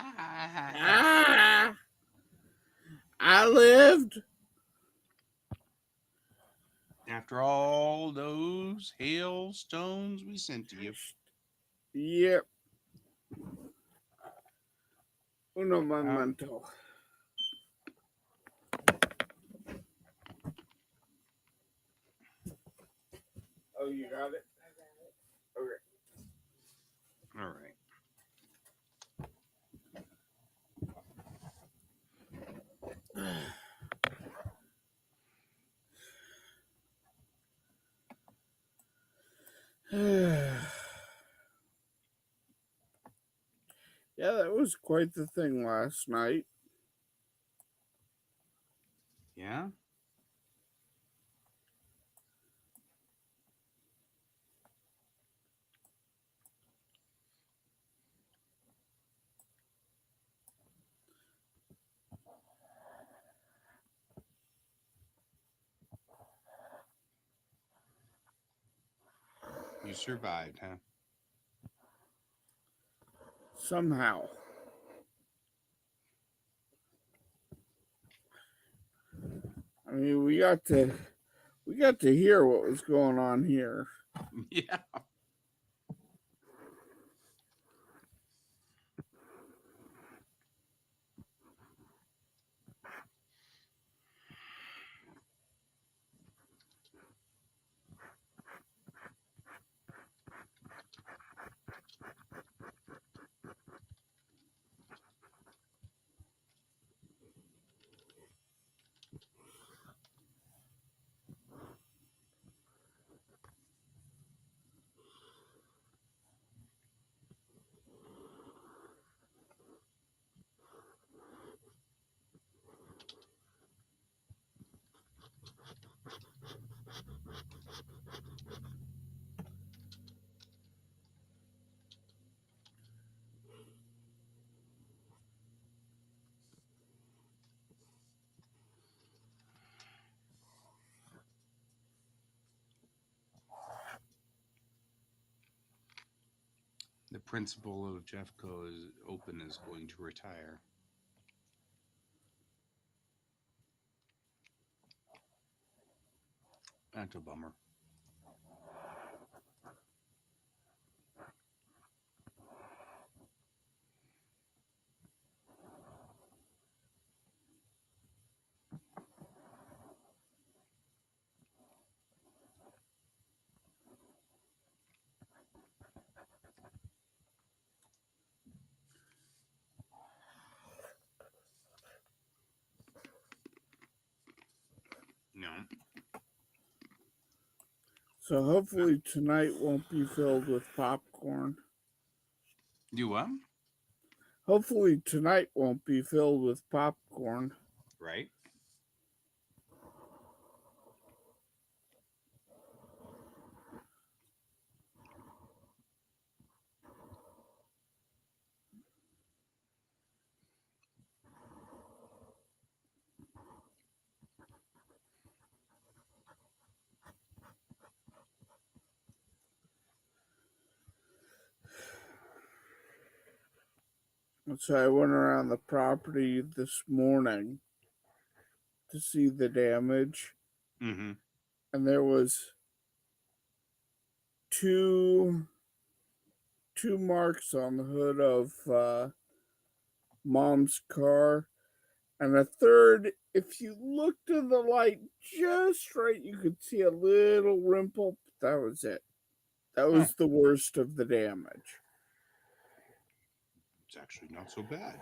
Ah, I lived. After all those hailstones we sent to you. Yep. Uno Um, momento. Oh, you got it? all right. Okay. Yeah, that was quite the thing last night. Yeah. You survived, huh? Somehow. I mean, we got to hear what was going on here. Yeah. The principal of Jeffco is open is going to retire. That's a bummer. No. So hopefully tonight won't be filled with popcorn. You what? Hopefully tonight won't be filled with popcorn. Right? So I went around the property this morning to see the damage, Mm-hmm. and there was two marks on the hood of mom's car, and a third. If you look to the light just right, you could see a little rimple. But that was it. That Oh, was the worst of the damage. it's actually not so bad.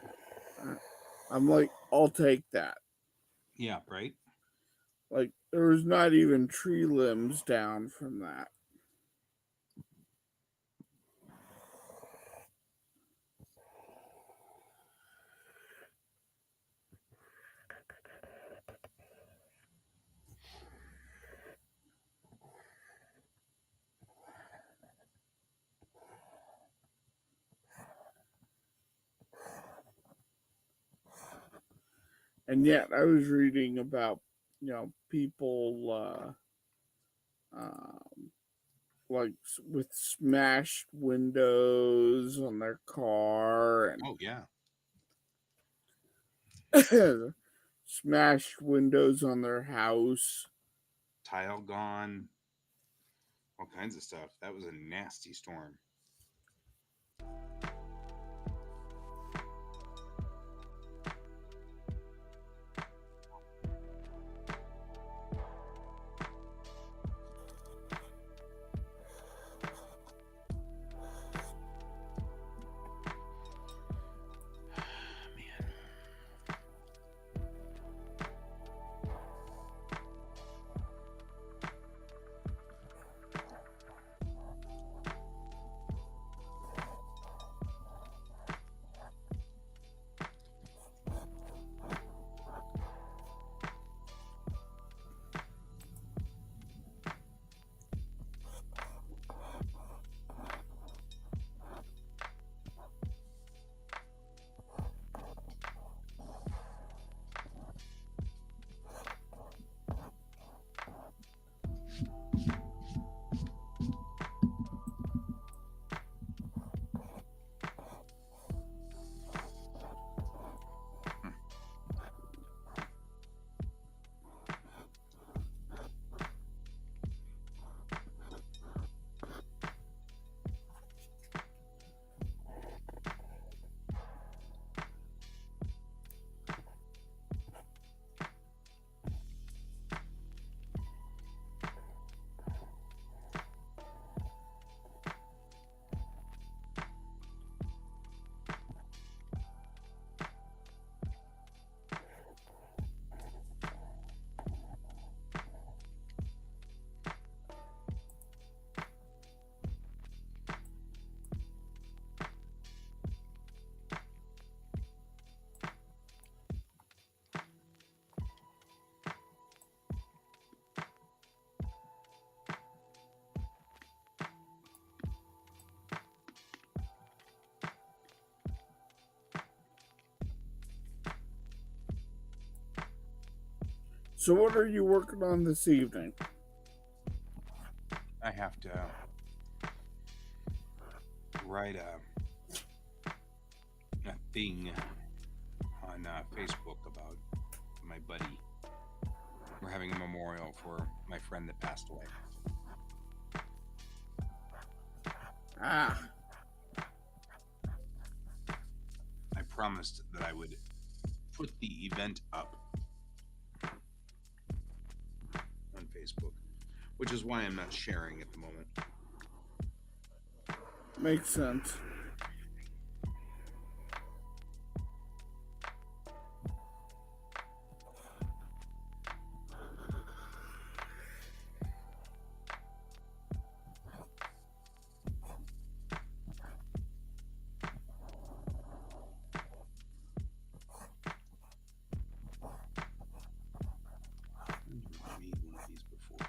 I'm like, I'll take that. Yeah, right? Like, there was not even tree limbs down from that. And yet, I was reading about, people um, like with smashed windows on their car, and Oh, yeah. Smashed windows on their house. Tile gone. All kinds of stuff. That was a nasty storm. So, what are you working on this evening? I have to write a thing on Facebook about my buddy. We're having a memorial for my friend that passed away. Ah. I promised that I would put the event up on Facebook, which is why I'm not sharing at the moment. Makes sense. I've made one of these before.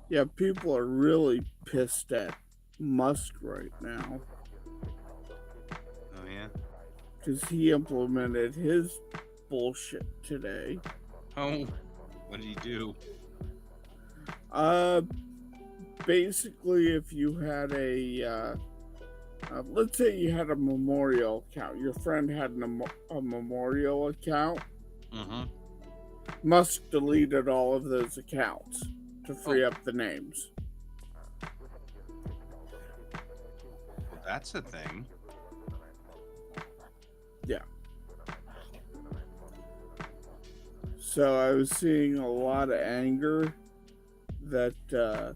Yeah, people are really pissed at Musk right now. Oh, yeah? Because he implemented his bullshit today. Oh, what did he do? Basically, if you had let's say you had a memorial account, your friend had a memorial account, Mm-hmm. Musk deleted all of those accounts to free up the names. Well, that's a thing. Yeah. So I was seeing a lot of anger that,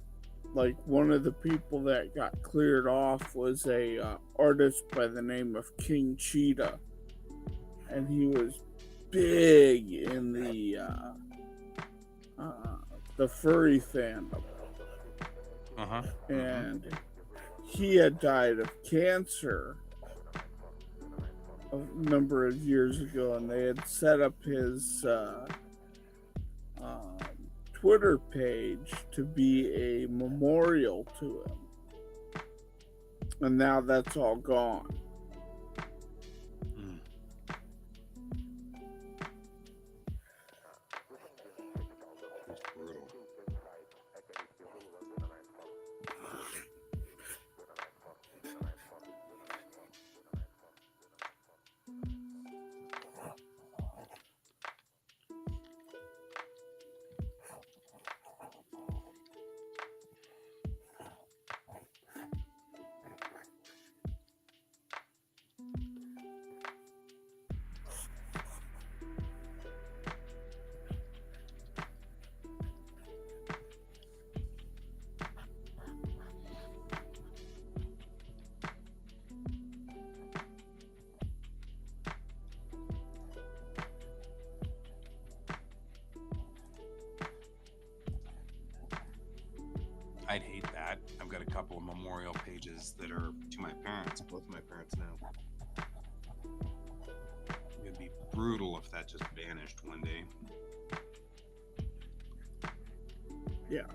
like, one of the people that got cleared off was a artist by the name of King Cheetah, and he was big in the furry fandom. Uh-huh. And he had died of cancer a number of years ago, and they had set up his Twitter page to be a memorial to him. And now that's all gone. couple of memorial pages that are to my parents, both of my parents now. It'd be brutal if that just vanished one day. Yeah.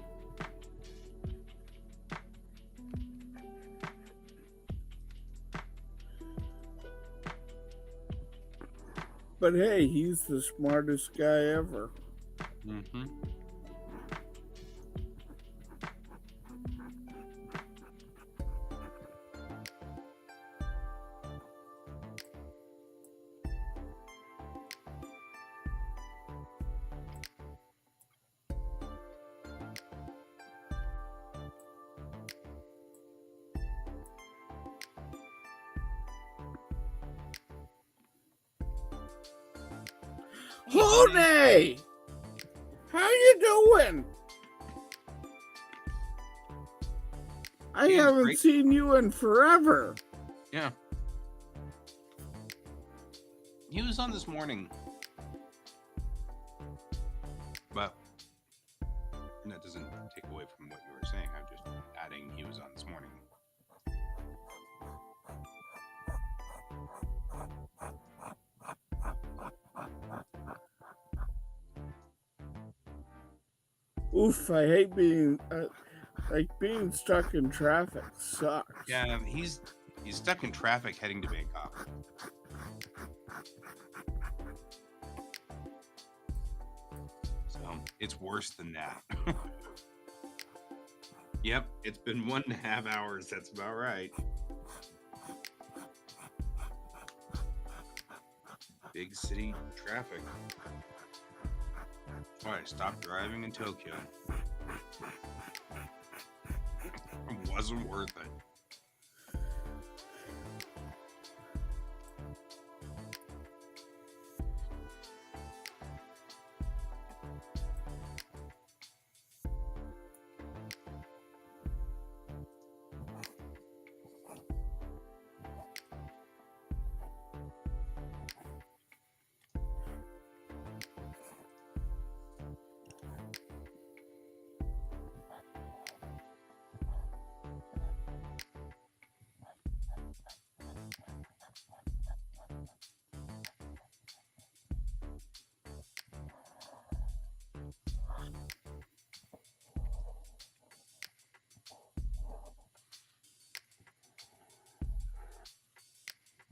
But hey, he's the smartest guy ever. Mm-hmm. Honey! How you doing? I He is haven't great. seen you in forever. Yeah. He was on this morning. But that doesn't take away from what you were saying. I'm just adding he was on this morning. Oof, I hate being being stuck in traffic sucks. Yeah, he's stuck in traffic heading to Bangkok. So it's worse than that. Yep, it's been 1.5 hours. That's about right. Big city traffic. All right, stop driving in Tokyo. It wasn't worth it.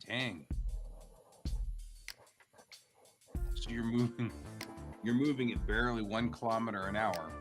Dang. So you're moving at barely 1 kilometer an hour.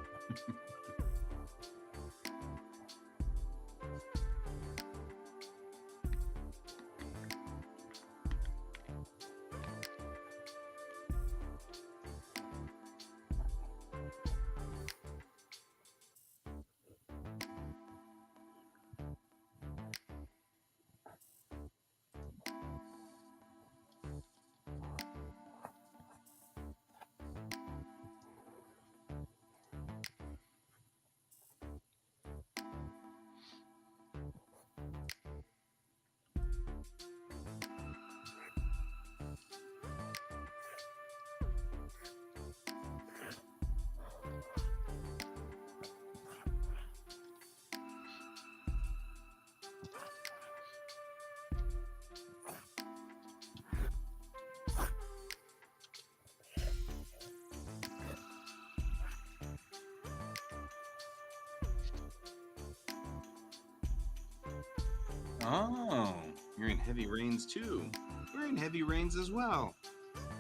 Oh, you're in heavy rains too. We're in heavy rains as well.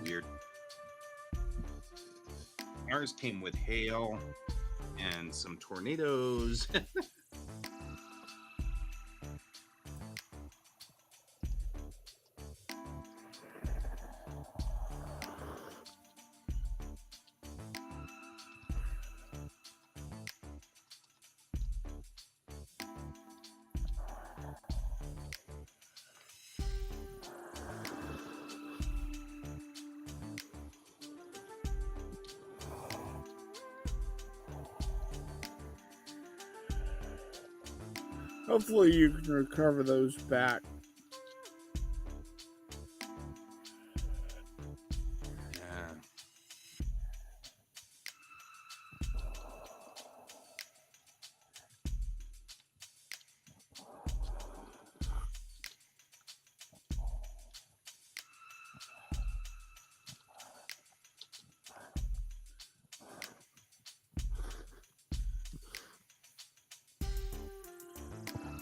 Weird. Ours came with hail and some tornadoes. Hopefully you can recover those back. Yeah.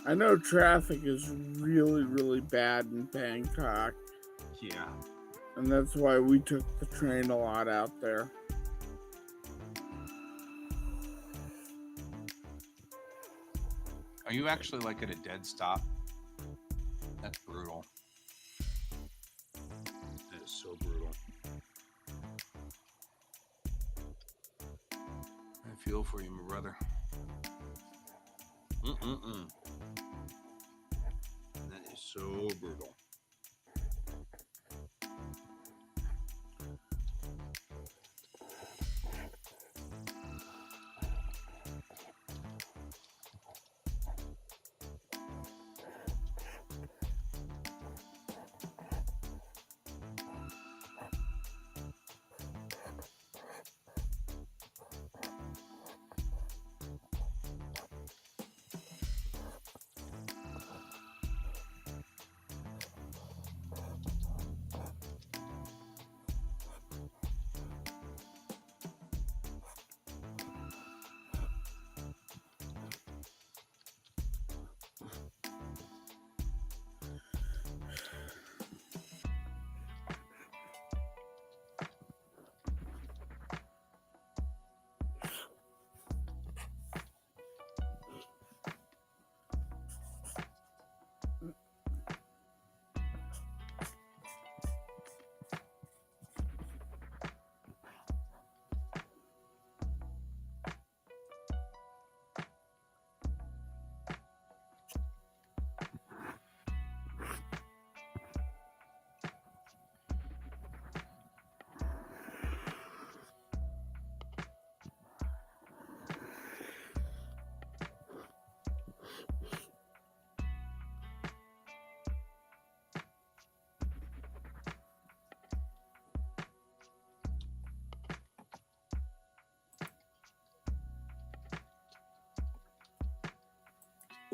I know traffic is really, really bad in Bangkok, Yeah. and that's why we took the train a lot out there. Are you actually like at a dead stop? That's brutal. That is so brutal. I feel for you, my brother. That is so brutal.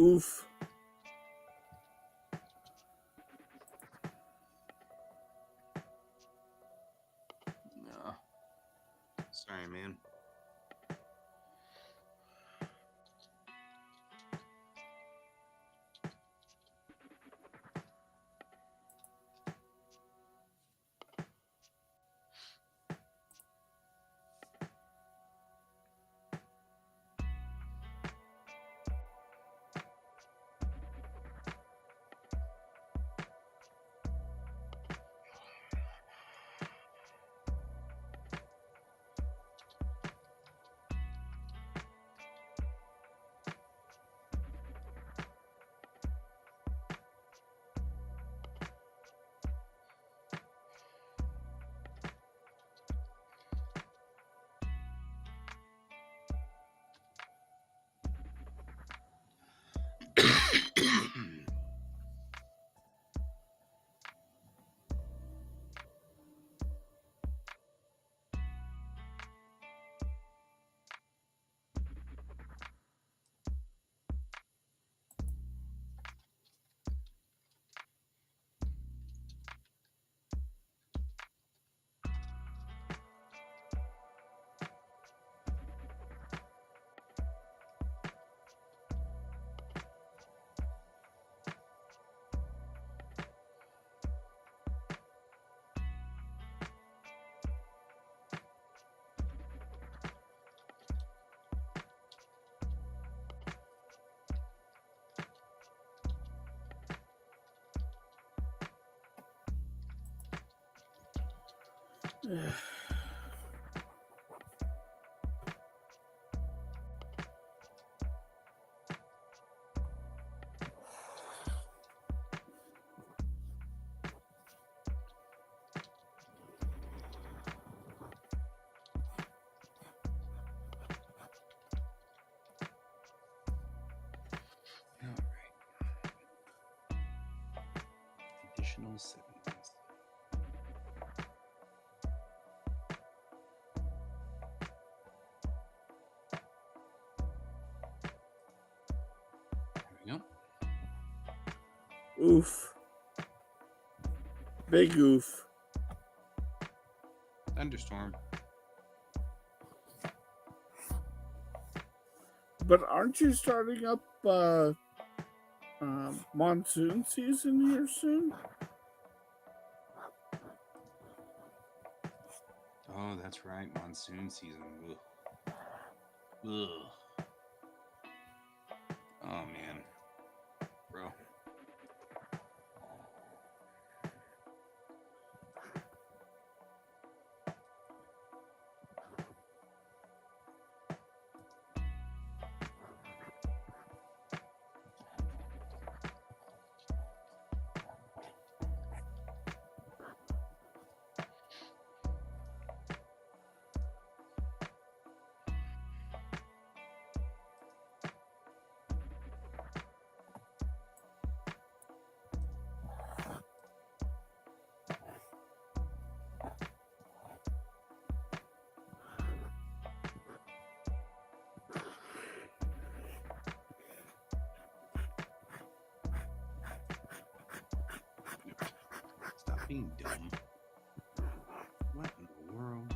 Oof. No. Sorry, man. All right. Additional settings. There we go. Oof. Big oof. Thunderstorm. But aren't you starting up monsoon season here soon. Oh, that's right, monsoon season. Ugh. Ugh. Oh man, bro. Stop being dumb. What in the world?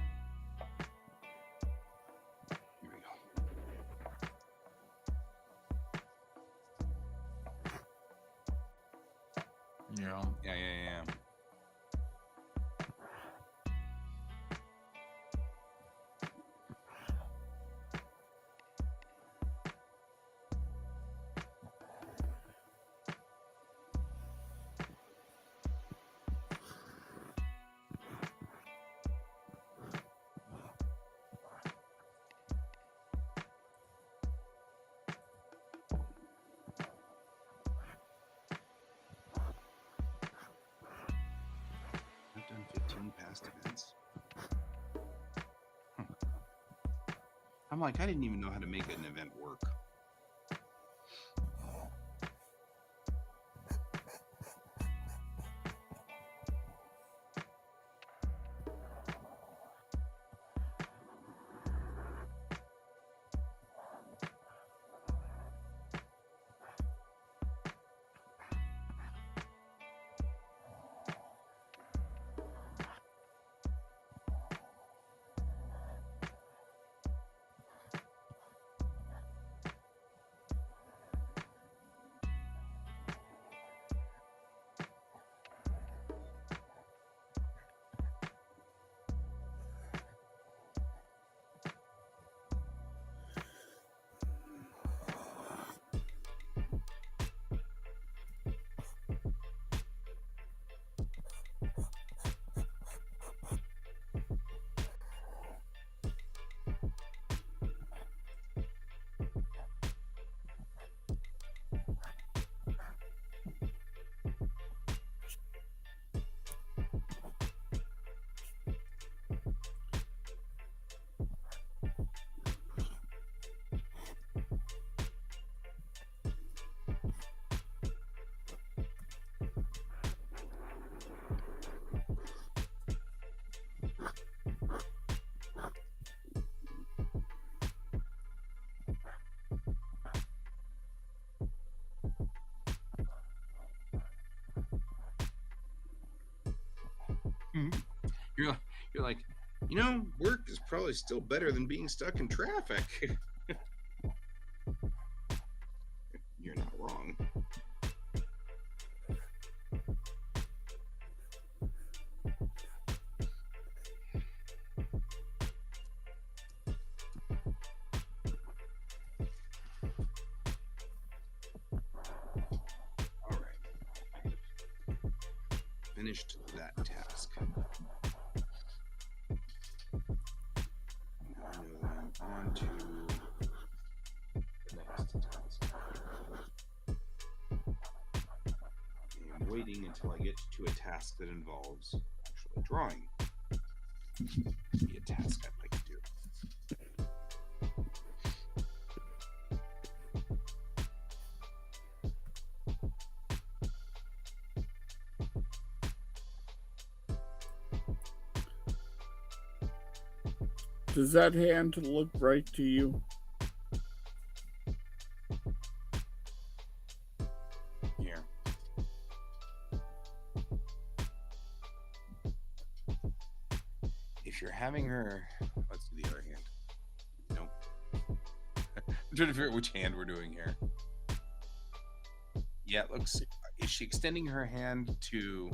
Here we go. Yeah. Yeah. I've done 15 past events. I'm like, I didn't even know how to make an event work. You're like, work is probably still better than being stuck in traffic. You're not wrong. All right. Finished that task. Now I know that I'm on to the next task. I'm waiting until I get to a task that involves actually drawing. Be a task I'd like to do. Does that hand look right to you? Here. If you're having her, let's do the other hand. Nope. I'm trying to figure out which hand we're doing here. Yeah, it looks. Is she extending her hand to?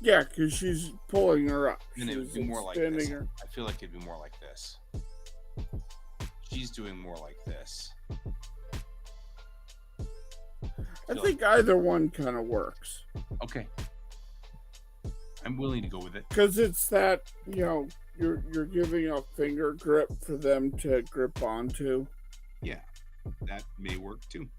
Yeah, because she's pulling her up. Then it would She's be more like extending this. her. I feel like it'd be more like this. She's doing more like this. I think either one kind of works. Okay. I'm willing to go with it. Because it's that, you're giving a finger grip for them to grip onto. Yeah, that may work too.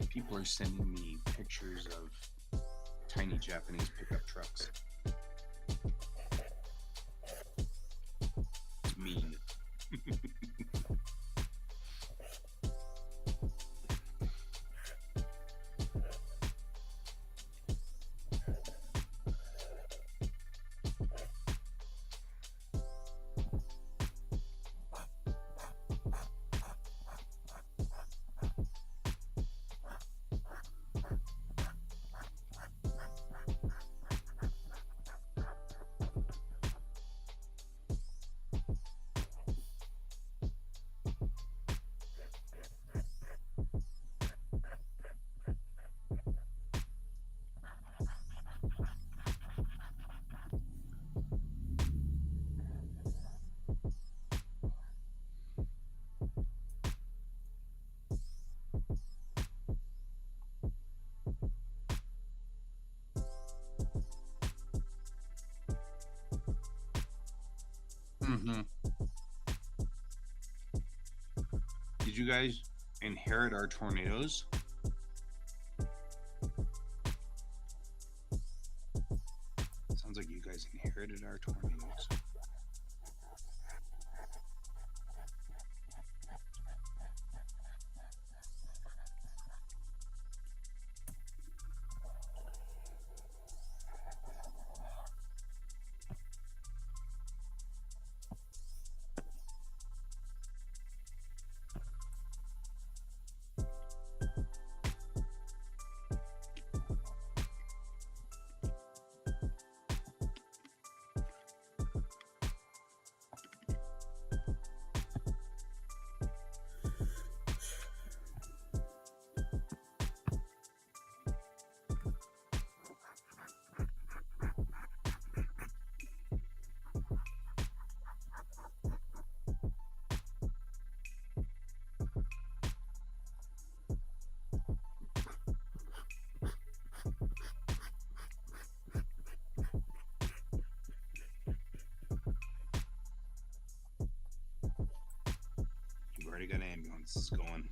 People are sending me pictures of tiny Japanese pickup trucks. It's mean. Mm-hmm. Did you guys inherit our tornadoes? Sounds like you guys inherited our tornadoes. You've already got ambulances going.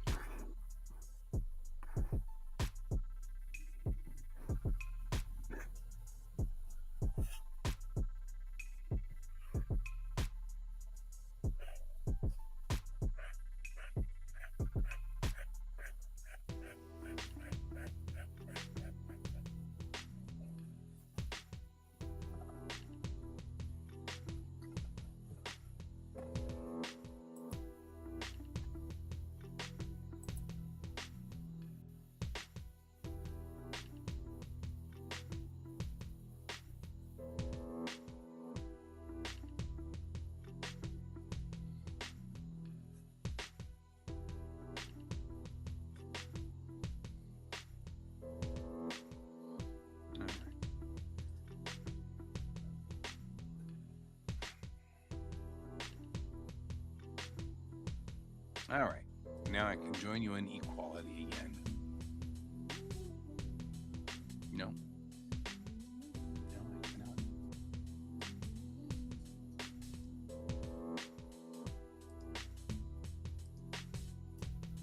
All right. Now I can join you in equality again. No. No, I cannot.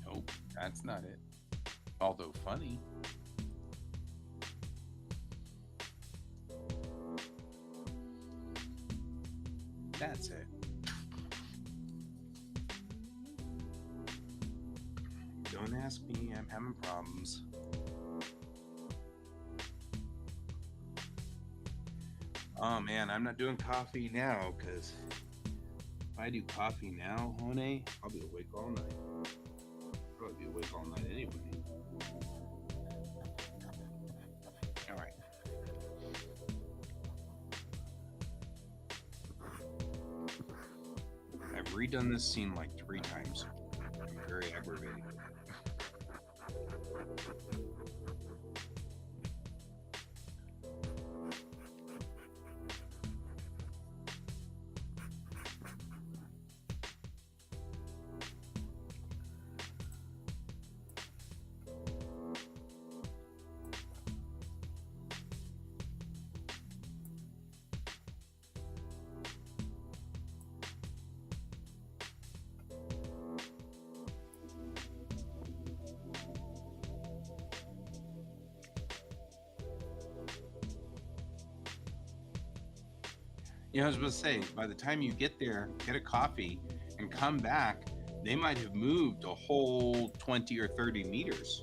Nope, that's not it. Although funny. That's it. Don't ask me. I'm having problems. Oh man, I'm not doing coffee now because if I do coffee now, Hone, I'll be awake all night. I'll probably be awake all night anyway. All right. I've redone this scene like 3 times. I'm very aggravated. I was supposed to say, by the time you get there, get a coffee, and come back, they might have moved a whole 20 or 30 meters.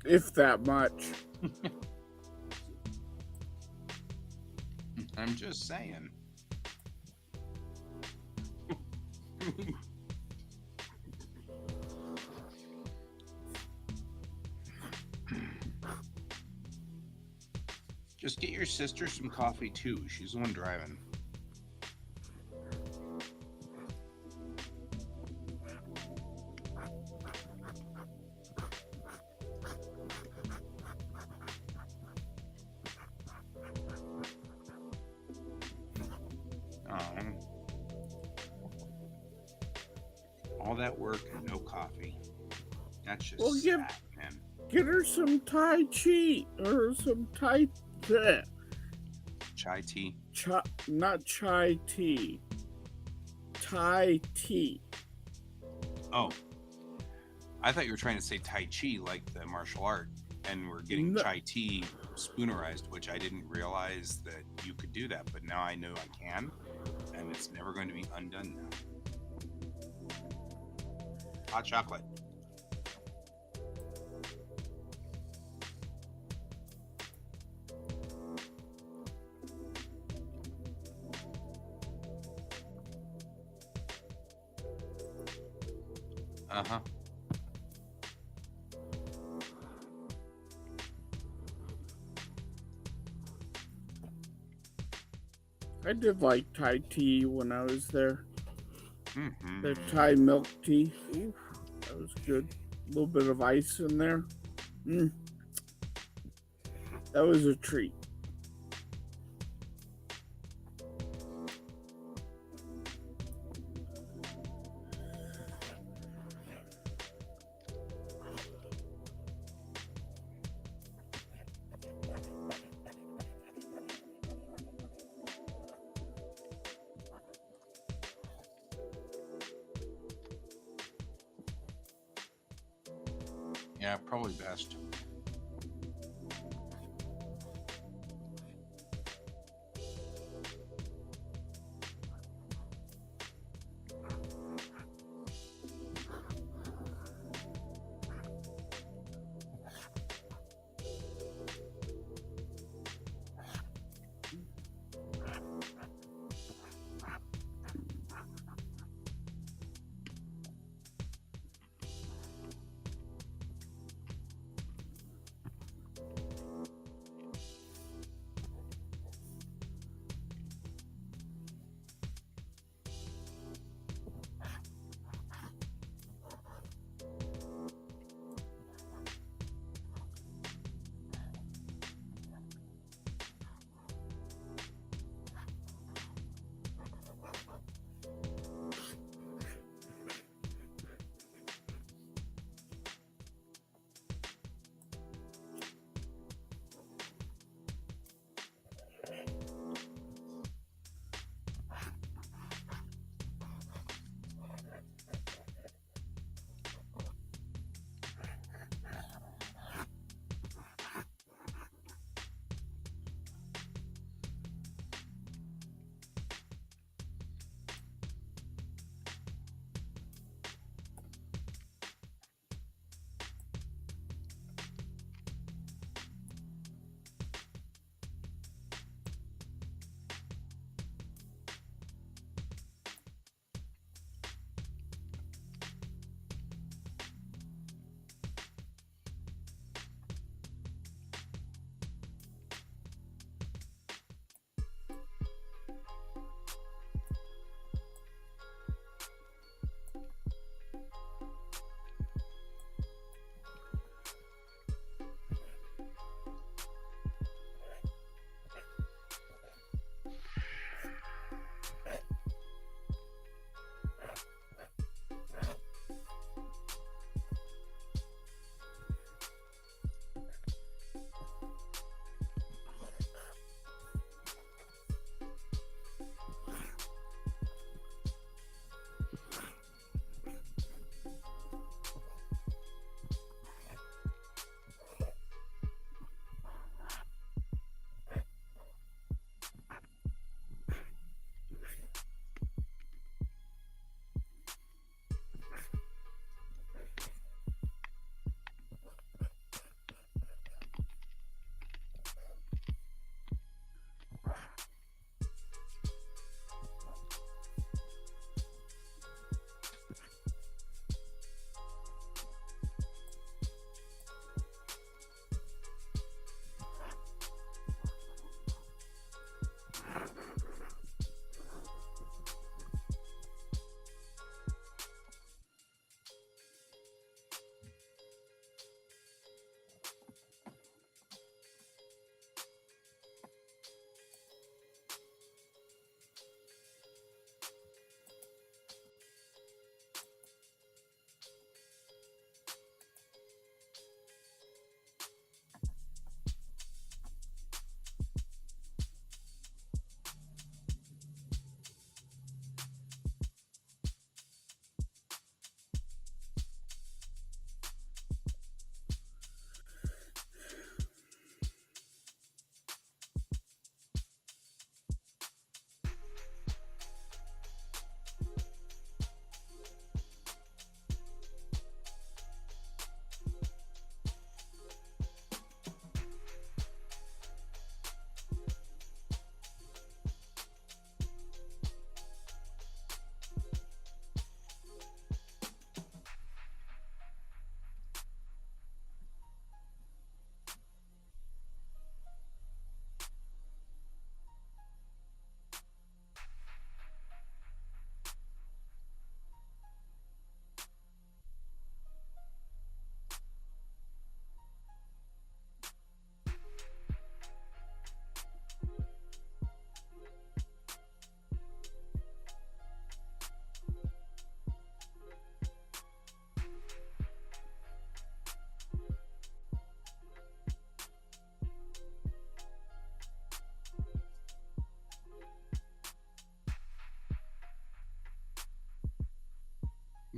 If that much. I'm just saying. Just get your sister some coffee too. She's the one driving. All that work and no coffee. That's just sad, man. Get her some Tai Chi or some Chai tea? Not chai tea. Thai tea. Oh. I thought you were trying to say Tai Chi like the martial art, and we're getting chai tea spoonerized, which I didn't realize that you could do that, but now I know I can, and it's never going to be undone now. Hot chocolate. Uh-huh. I did like Thai tea when I was there. Mm-hmm. The Thai milk tea. Ooh, that was good. A little bit of ice in there. That was a treat. Yeah, probably best.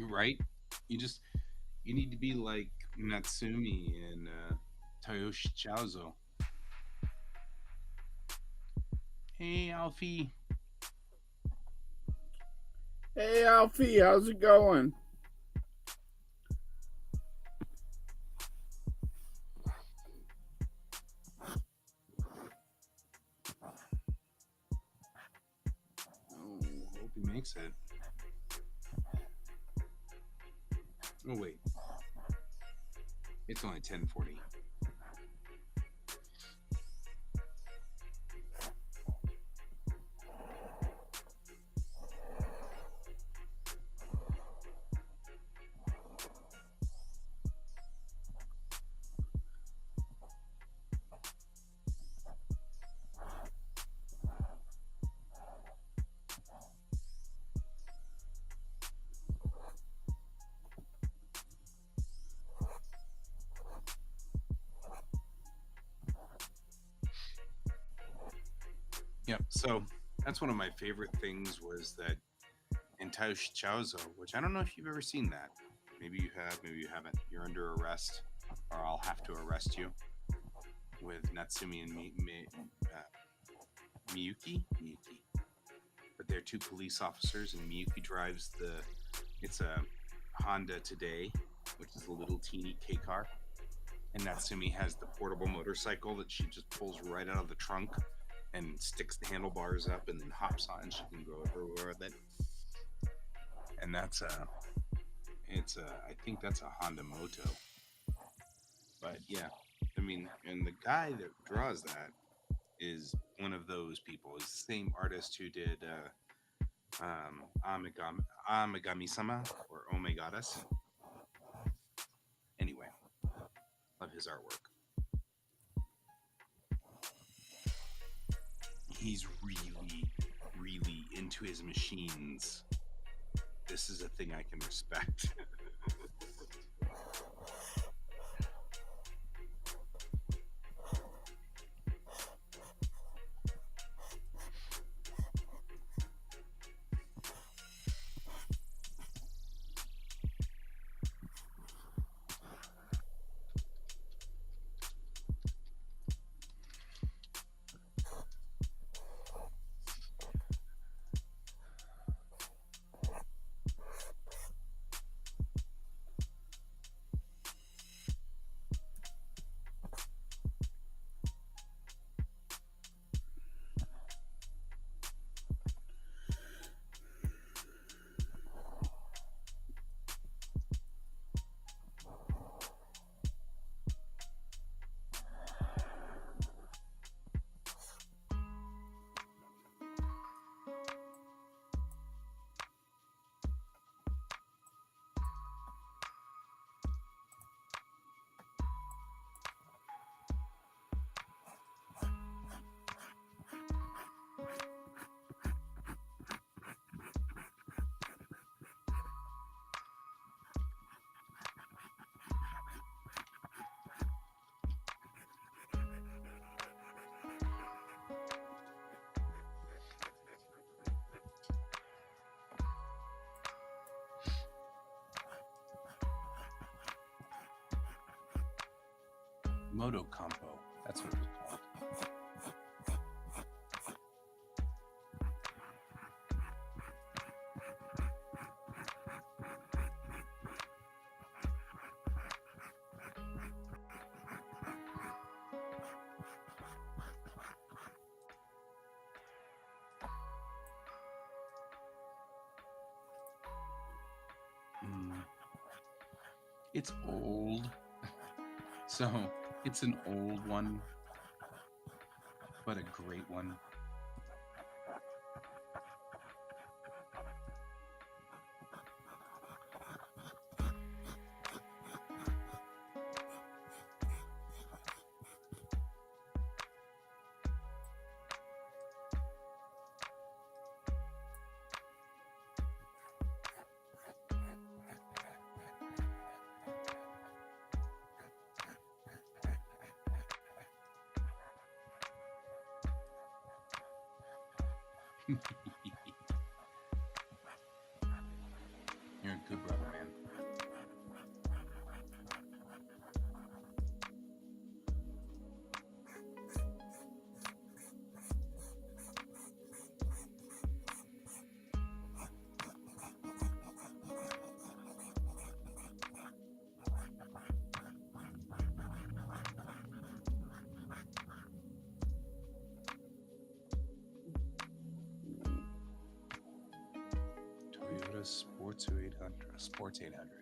right? You need to be like Natsumi and Toyoshi Chaozo. Hey, Alfie. Hey Alfie, how's it going? Oh, hope he makes it. Oh wait, it's only 10:40. Yep. So that's one of my favorite things was that in Taoshi Chaozo, which I don't know if you've ever seen that. Maybe you have, maybe you haven't. You're under arrest, or I'll have to arrest you. With Natsumi and Miyuki. Miyuki. But they're two police officers, and Miyuki drives the. It's a Honda Today, which is a little teeny K car, and Natsumi has the portable motorcycle that she just pulls right out of the trunk and sticks the handlebars up and then hops on and she can go everywhere with it. And that's I think that's a Honda Moto. But yeah, I mean, and the guy that draws that is one of those people. Is the same artist who did Amigami-sama or Oh My Goddess. Anyway, love his artwork. He's really, really into his machines. This is a thing I can respect. Moto Compo. That's what it was called. It's old. So it's an old one, but a great one. You're a good brother, man. Sports 800.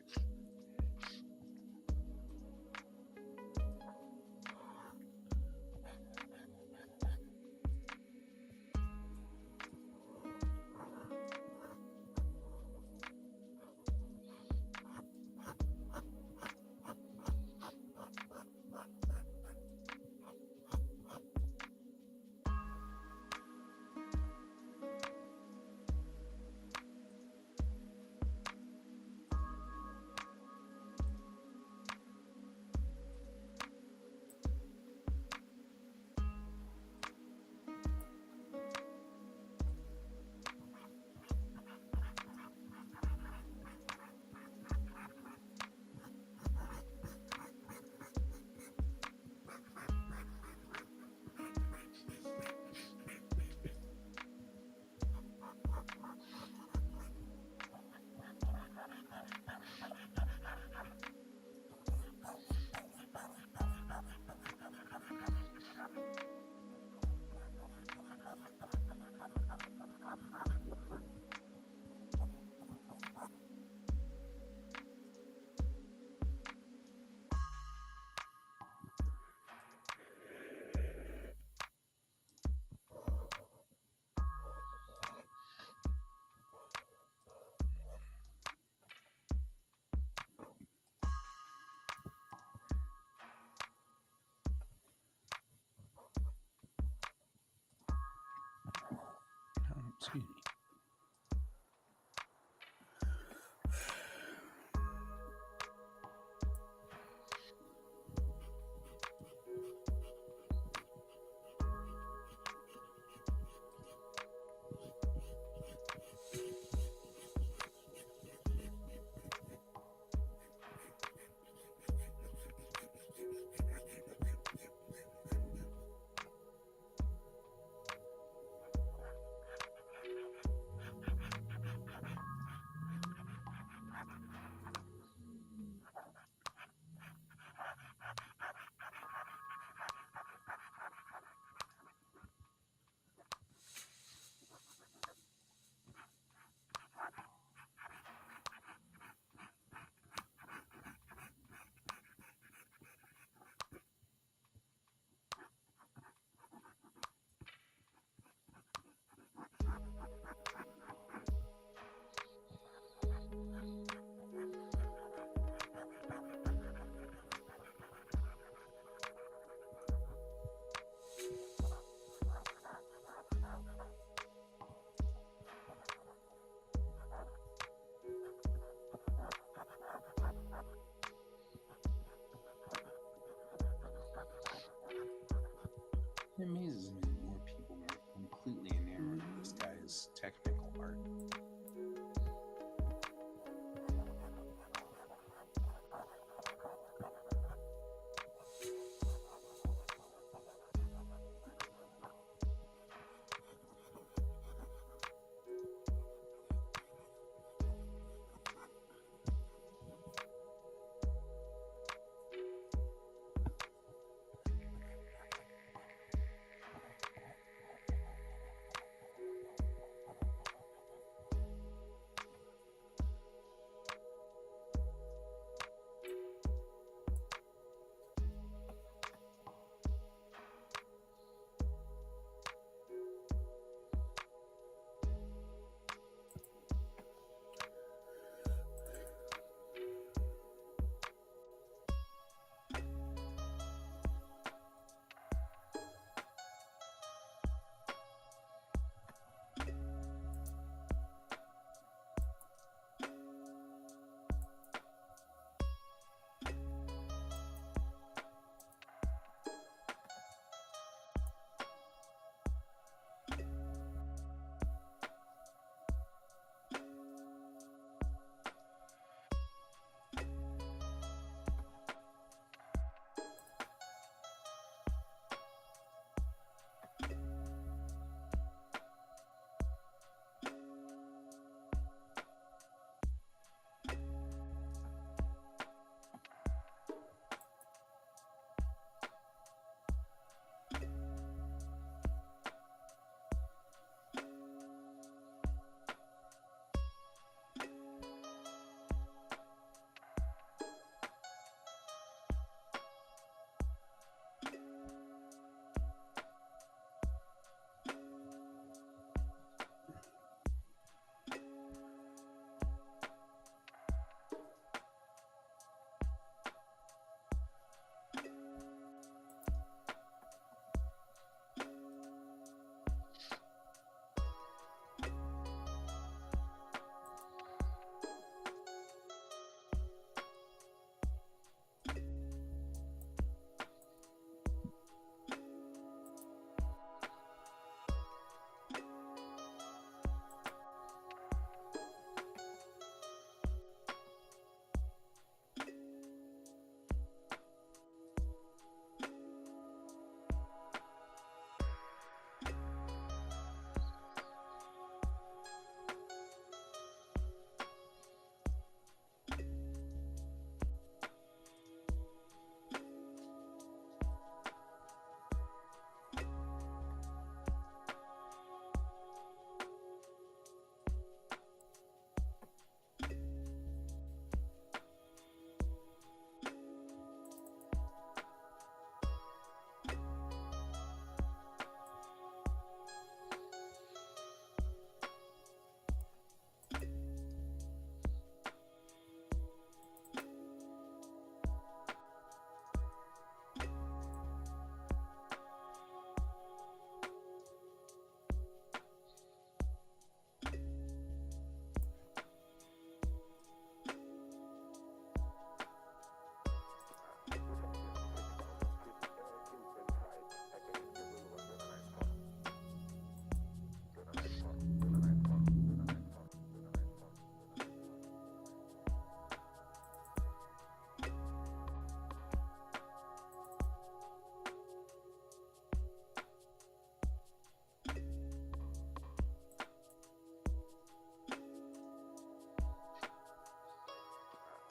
Excuse me.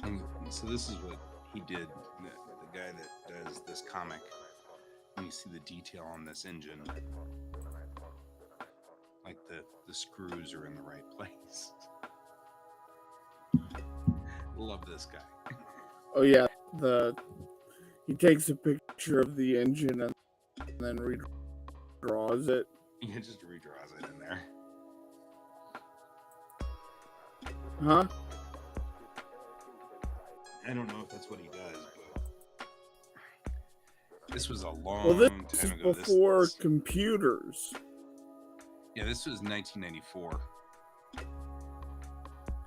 And so this is what he did. The guy that does this comic. And you see the detail on this engine. Like the screws are in the right place. Love this guy. Oh yeah, he takes a picture of the engine and then redraws it. He just redraws it in there. Huh? I don't know if that's what he does, but this was a long Well, this time is ago. before computers. Yeah, this was 1994.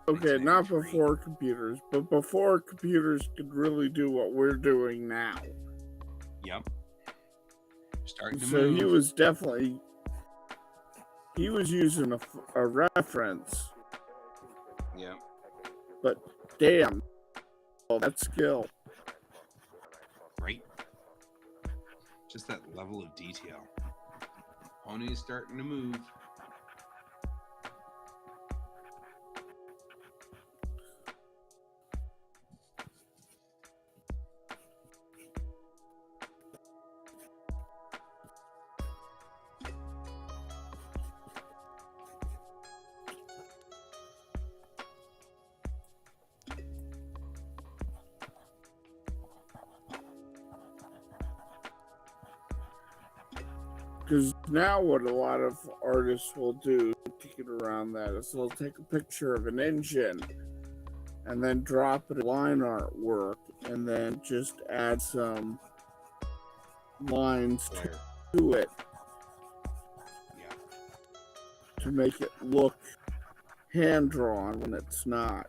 Okay, not before computers, but before computers could really do what we're doing now. Yep. Starting to So move. he was using a reference. Yep. But damn, that skill. Right? Just that level of detail. Pony's starting to move. Because now what a lot of artists will do to get around that is they'll take a picture of an engine and then drop it in line artwork and then just add some lines to it to make it look hand-drawn when it's not.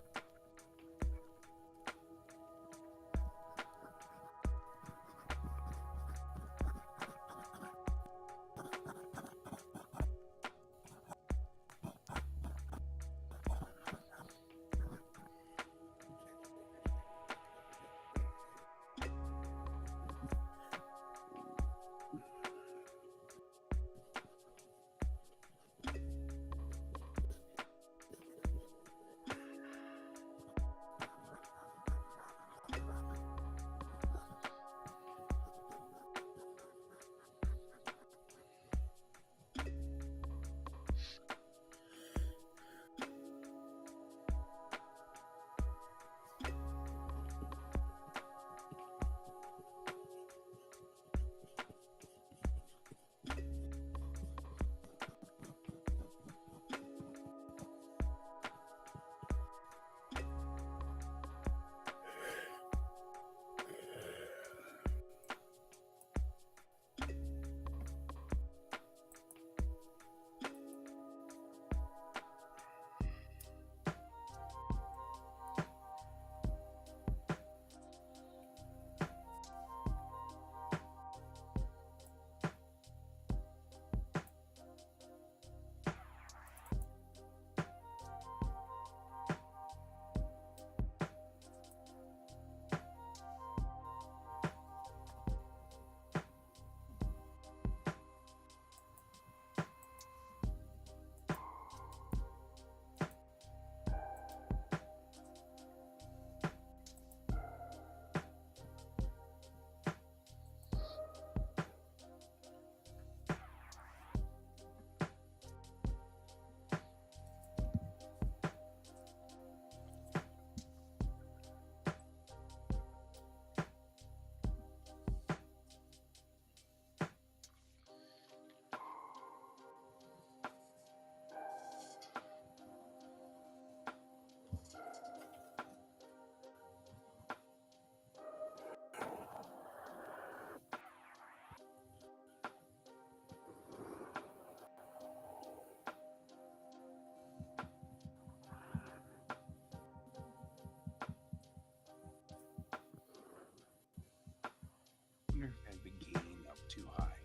I wonder if I have the gain up too high.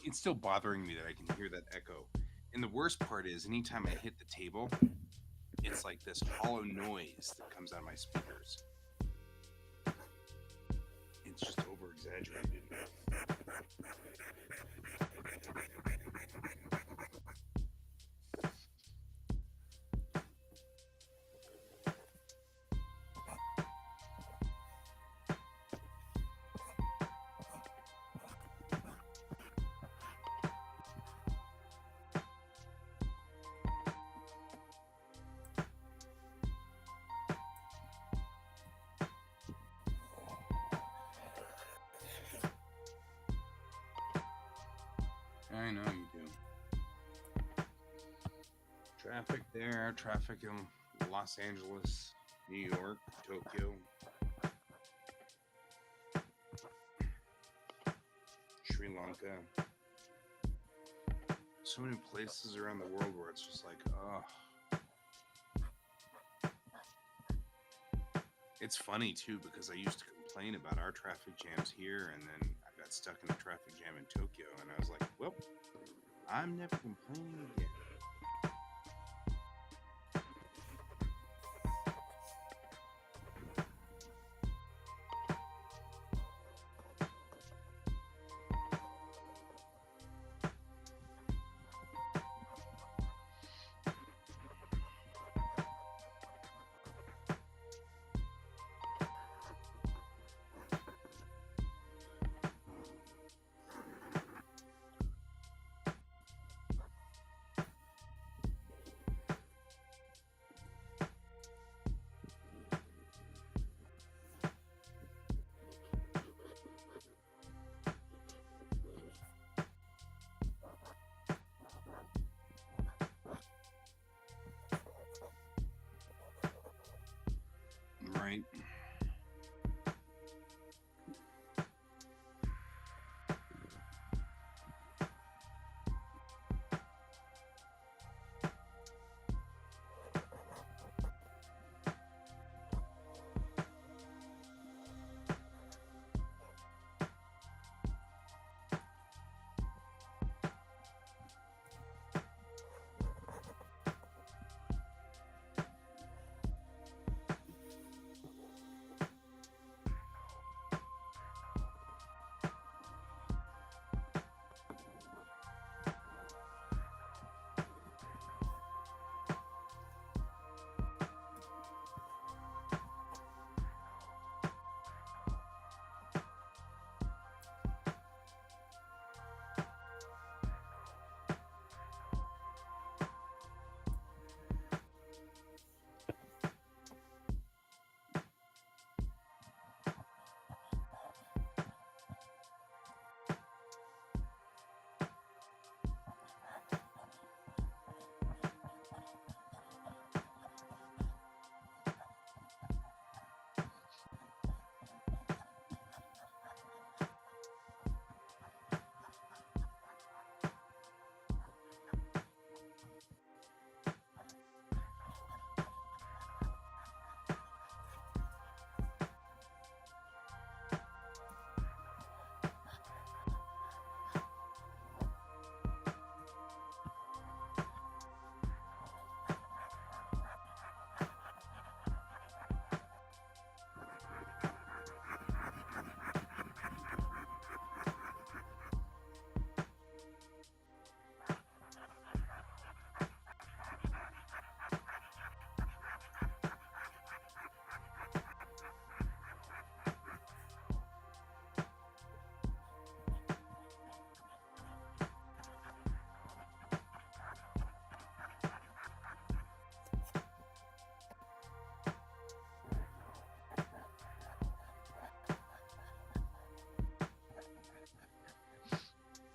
It's still bothering me that I can hear that echo. And the worst part is, anytime I hit the table, it's like this hollow noise that comes out of my speakers. It's just over exaggerated. I know you do. Traffic there, traffic in Los Angeles, New York, Tokyo, Sri Lanka. So many places around the world where it's just like, oh. It's funny too because I used to complain about our traffic jams here, and then I got stuck in a traffic jam in Tokyo, and I was like, well, I'm never complaining again. Right.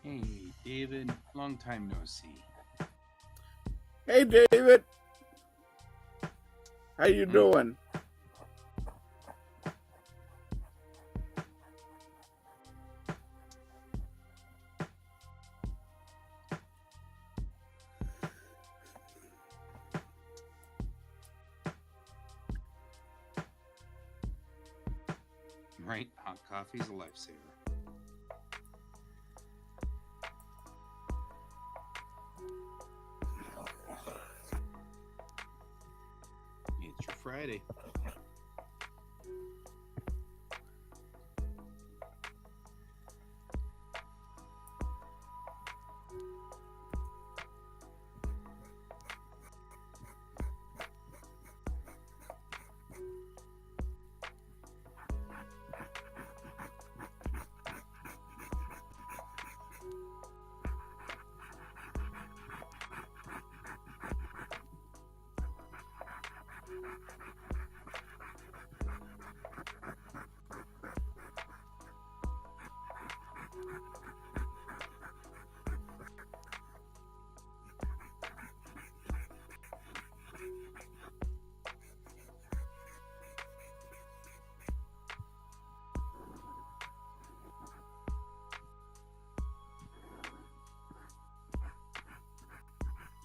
Hey, David. Long time no see. Hey, David. How you doing? Right? Hot coffee's a lifesaver. It's your Friday.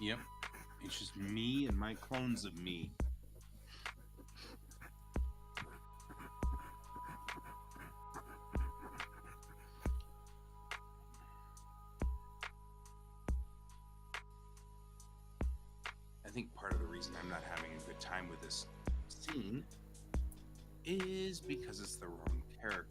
Yep. It's just me and my clones of me. I think part of the reason I'm not having a good time with this scene is because it's the wrong character.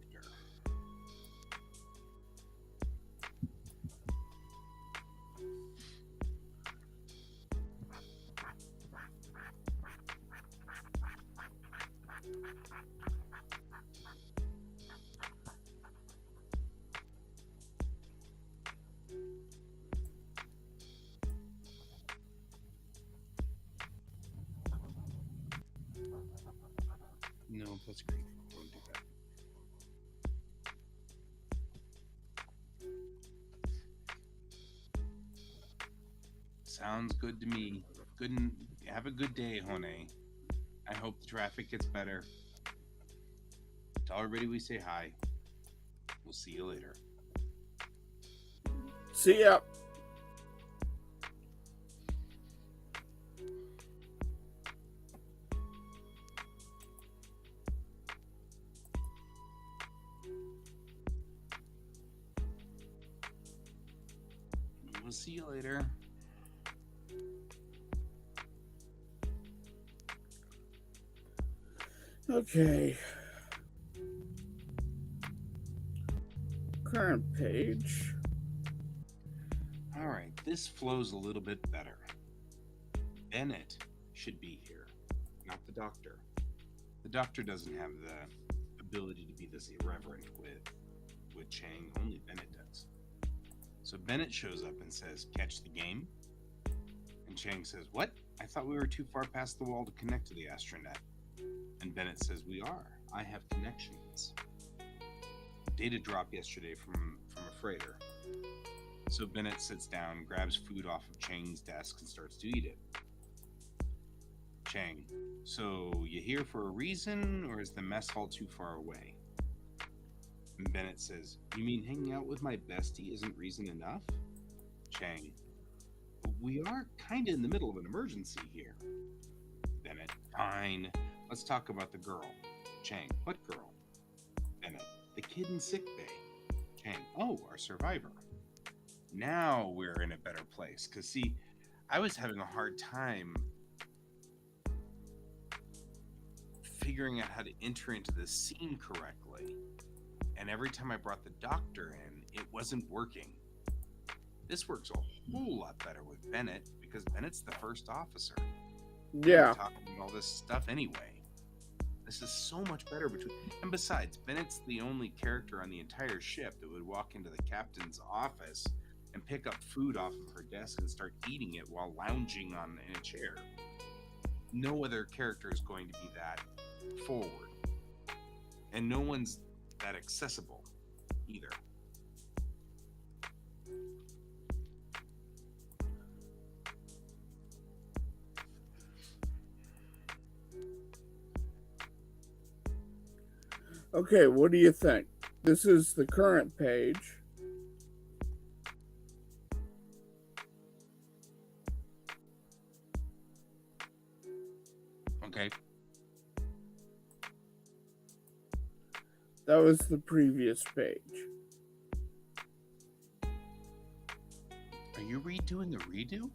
No, that's great. Don't do that. Sounds good to me. Have a good day, Hone. I hope the traffic gets better. Tell everybody we say hi. We'll see you later. See ya. We'll see you later. Okay. Current page. All right, this flows a little bit better. Bennett should be here, not the doctor. The doctor doesn't have the ability to be this irreverent with Chang. Only Bennett does. So Bennett shows up and says, "Catch the game?" And Chang says, "What? I thought we were too far past the wall to connect to the astronet." And Bennett says, "We are. I have connections." Data dropped yesterday from a freighter. So Bennett sits down, grabs food off of Chang's desk, and starts to eat it. Chang, so you here for a reason, or is the mess hall too far away? And Bennett says, "You mean hanging out with my bestie isn't reason enough?" Chang, "We are kind of in the middle of an emergency here." Bennett, "Fine. Let's talk about the girl." Chang, "What girl?" Bennett, "The kid in sickbay." Chang, "Oh, our survivor." Now we're in a better place. Because, see, I was having a hard time figuring out how to enter into this scene correctly. And every time I brought the doctor in, it wasn't working. This works a whole lot better with Bennett because Bennett's the first officer. Yeah. We're talking about all this stuff anyway. This is so much better between. And besides, Bennett's the only character on the entire ship that would walk into the captain's office and pick up food off of her desk and start eating it while lounging in a chair. No other character is going to be that forward. And no one's that accessible either. Okay, what do you think? This is the current page. Okay. That was the previous page. Are you redoing the redo?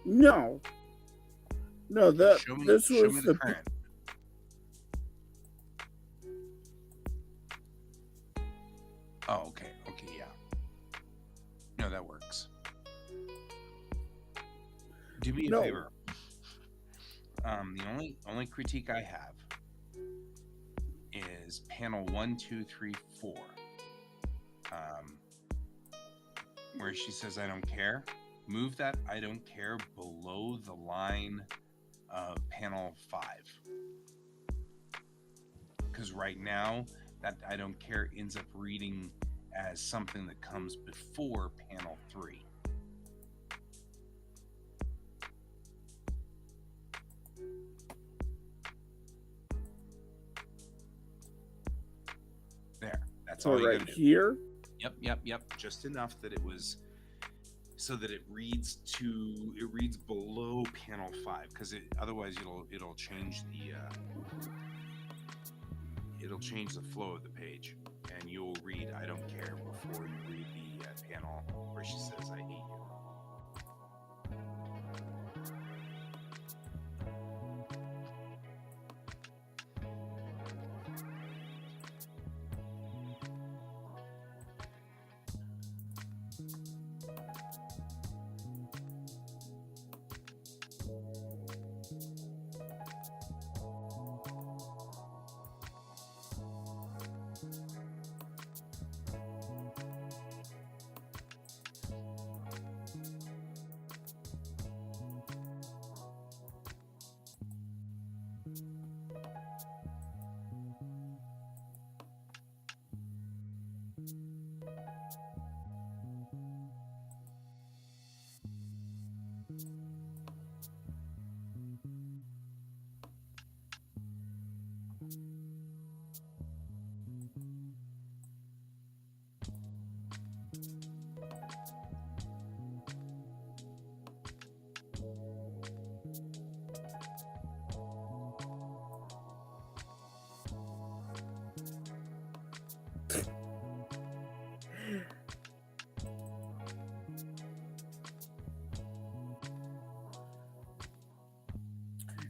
No. No, this was the current. Oh, okay. Okay, yeah. No, that works. Do me a favor. The only critique I have is panel 1, 2, 3, 4. Where she says, "I don't care." Move that "I don't care" below the line of panel 5. Because right now, that "I don't care" ends up reading as something that comes before panel 3. There. That's all you right gotta do. Here? Yep. Just enough that it was so that it reads below panel 5, because otherwise it'll change the flow of the page, and you'll read "I don't care" before you read the panel where she says "I hate you."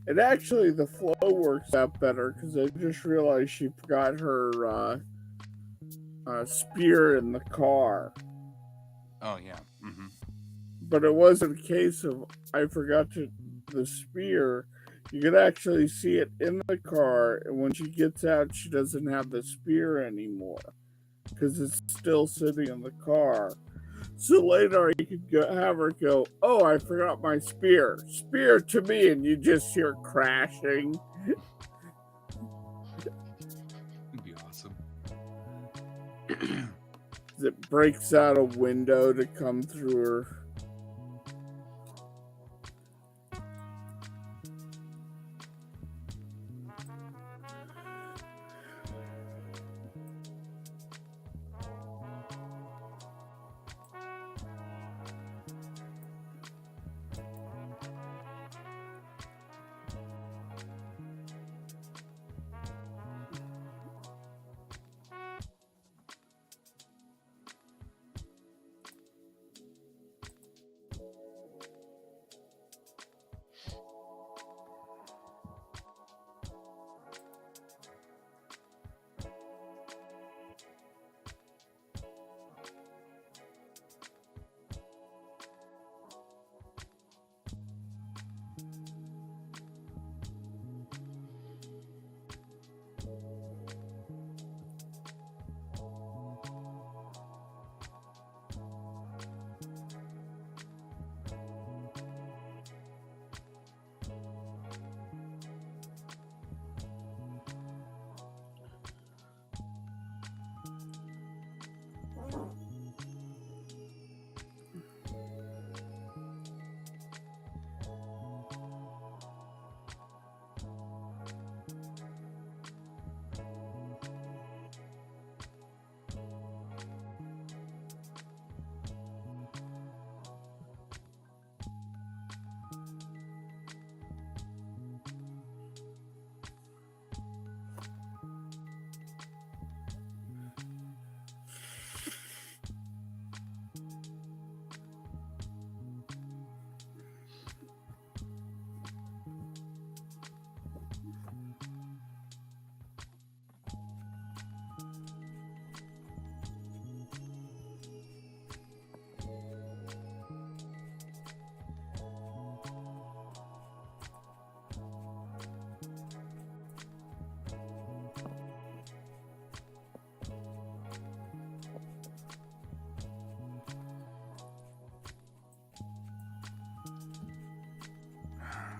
And actually, the flow works out better because I just realized she forgot her spear in the car. Oh yeah. Mm-hmm. But it wasn't a case of I forgot the spear. You could actually see it in the car, and when she gets out, she doesn't have the spear anymore because it's still sitting in the car. So later, you could have her go, "Oh, I forgot my spear. Spear to me," and you just hear crashing. It'd be awesome. It breaks out a window to come through her.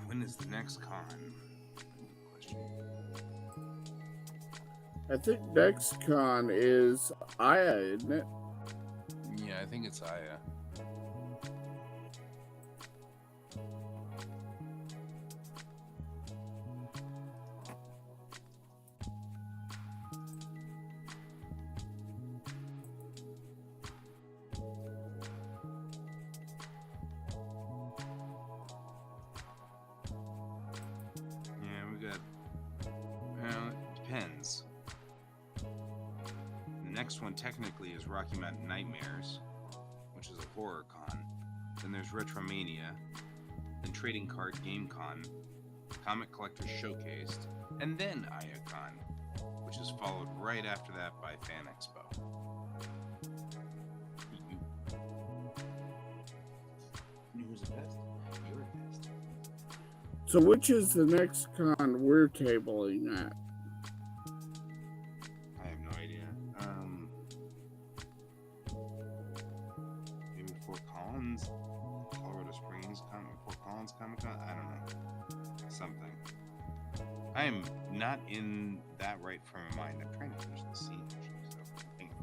When is the next con? Question. I think next con is Aya, isn't it? Yeah, I think it's Aya. next one technically is Rocky Mountain Nightmares, which is a horror con. Then there's Retromania, then Trading Card Game Con, Comic Collectors Showcased, and then IACon, which is followed right after that by Fan Expo. Who's the best? You're the best. So which is the next con we're tabling at? I have no idea. Maybe Fort Collins, Colorado Springs, Fort Collins Comic Con. I don't know. Something. I am not in that right frame of mind. I'm trying to finish the scene. Actually, so hang on.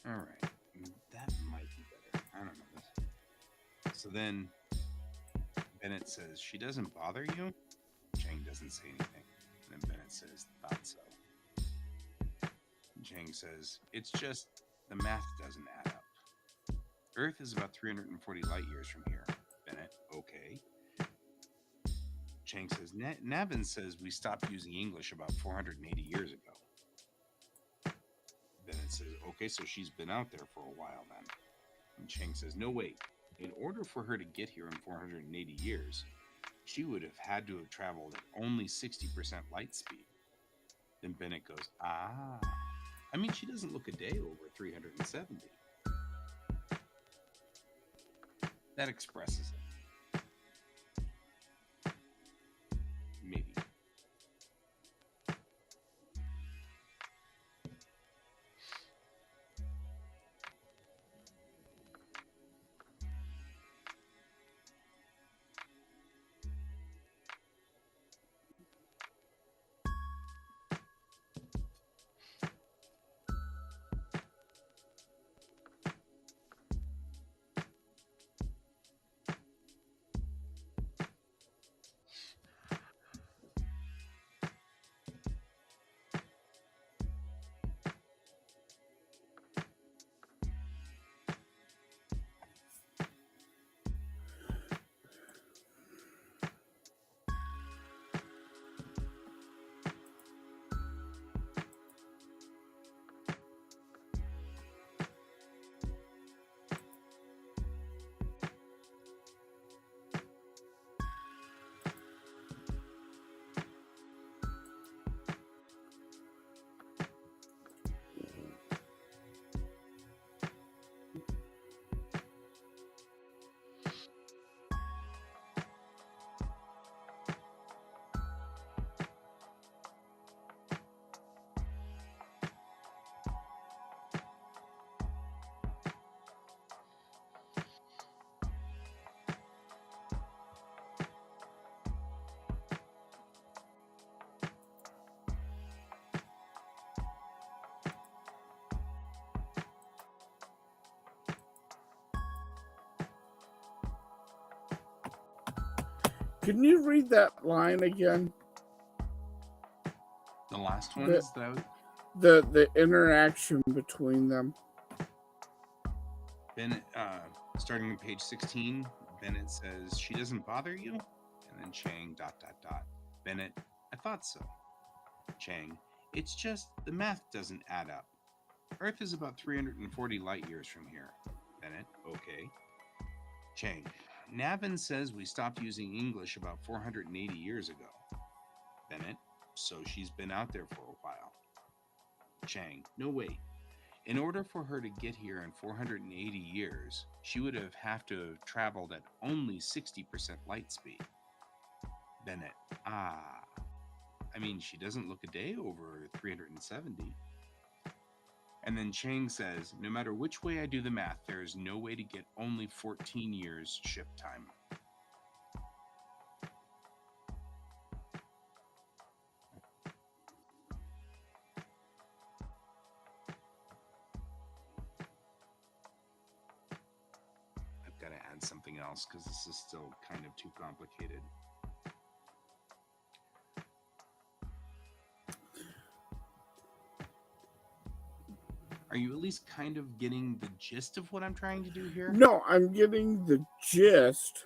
All right, that might be better. I don't know this. So then Bennett says, "She doesn't bother you?" Chang doesn't say anything. And then Bennett says, "Thought so." Chang says, "It's just the math doesn't add up. Earth is about 340 light years from here." Bennett, "Okay." Chang says, "Navin says we stopped using English about 480 years ago." Bennett says, "Okay, so she's been out there for a while then." And Chang says, "No, wait. In order for her to get here in 480 years, she would have had to have traveled at only 60% light speed." Then Bennett goes, "Ah, I mean, she doesn't look a day over 370. That expresses it. Maybe." Can you read that line again? The last one The is the interaction between them. Bennett, starting on page 16, Bennett says, "She doesn't bother you?" And then Chang, ... Bennett, "I thought so." Chang, "It's just the math doesn't add up. Earth is about 340 light years from here." Bennett, "Okay." Chang, "Navin says we stopped using English about 480 years ago." Bennett, "So she's been out there for a while." Chang, "No, wait. In order for her to get here in 480 years, she would have to have traveled at only 60% light speed." Bennett, "Ah. I mean, she doesn't look a day over 370. And then Chang says, "No matter which way I do the math, there is no way to get only 14 years ship time." I've got to add something else because this is still kind of too complicated. Are you at least kind of getting the gist of what I'm trying to do here? No, I'm getting the gist.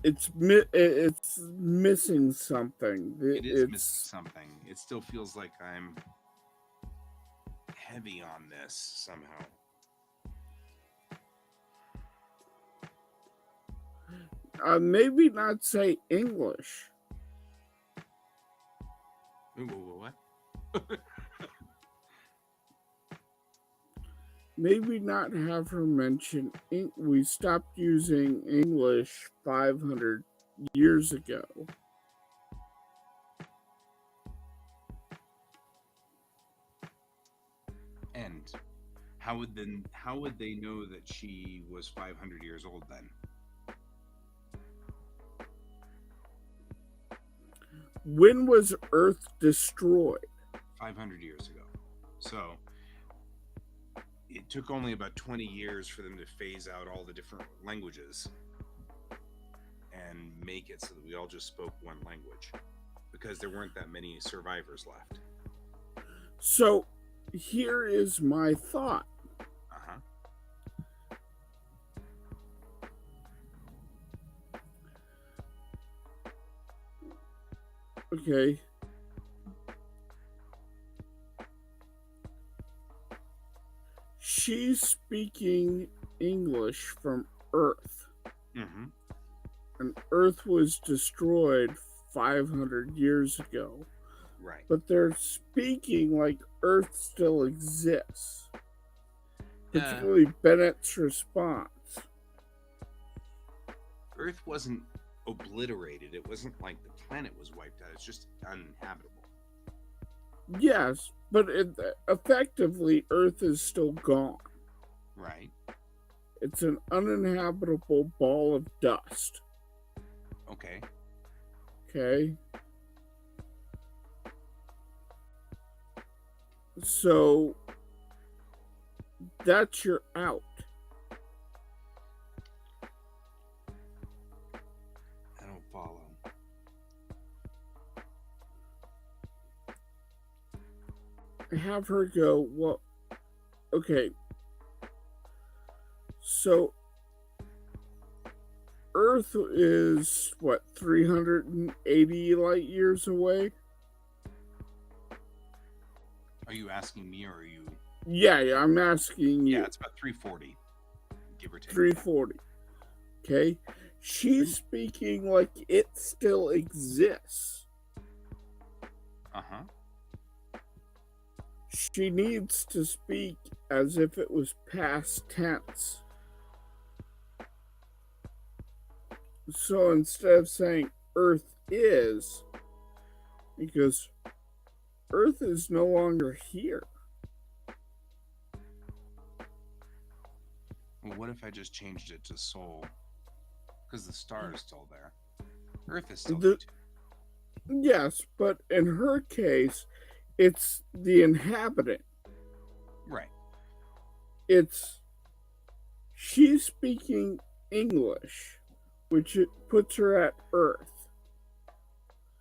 It's missing something. It is missing something. It still feels like I'm heavy on this somehow. Maybe not say English. What? Maybe not have her mention we stopped using English 500 years ago. And how would they know that she was 500 years old then? When was Earth destroyed? 500 years ago. So it took only about 20 years for them to phase out all the different languages and make it so that we all just spoke one language because there weren't that many survivors left. So here is my thought. Okay. She's speaking English from Earth. Mm-hmm. And Earth was destroyed 500 years ago. Right. But they're speaking like Earth still exists. Particularly Bennett's response. Earth wasn't obliterated. It wasn't like the planet was wiped out. It's just uninhabitable. Yes, but effectively, Earth is still gone. Right. It's an uninhabitable ball of dust. Okay. Okay. So that's your out. I don't follow. Have her go, well, okay. So Earth is, 380 light years away? Are you asking me or are you? Yeah, I'm asking you. Yeah, it's about 340, give or take. 340. Okay. She's speaking like it still exists. Uh-huh. She needs to speak as if it was past tense. So instead of saying Earth is, because Earth is no longer here. Well, what if I just changed it to soul? Because the star is still there. Earth is still there too. Yes, but in her case, it's the inhabitant. Right. it's she's speaking English, which it puts her at Earth.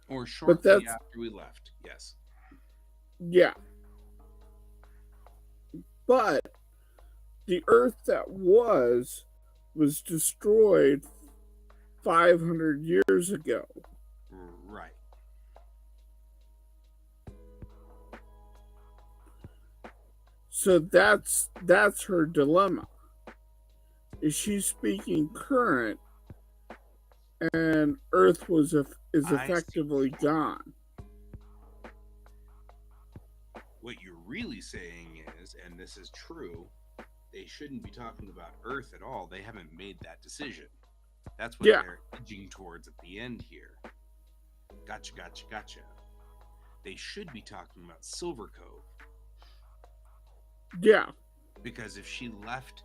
Or But shortly that's, after we left, yes. yeah. But the Earth that was destroyed 500 years ago. Right. So that's her dilemma. Is she speaking current, and Earth is I see. effectively gone? What you're really saying is, and this is true, they shouldn't be talking about Earth at all. They haven't made that decision. That's what Yeah, they're edging towards at the end here. Gotcha, gotcha, gotcha. They should be talking about Silver Cove. yeah, Because if she left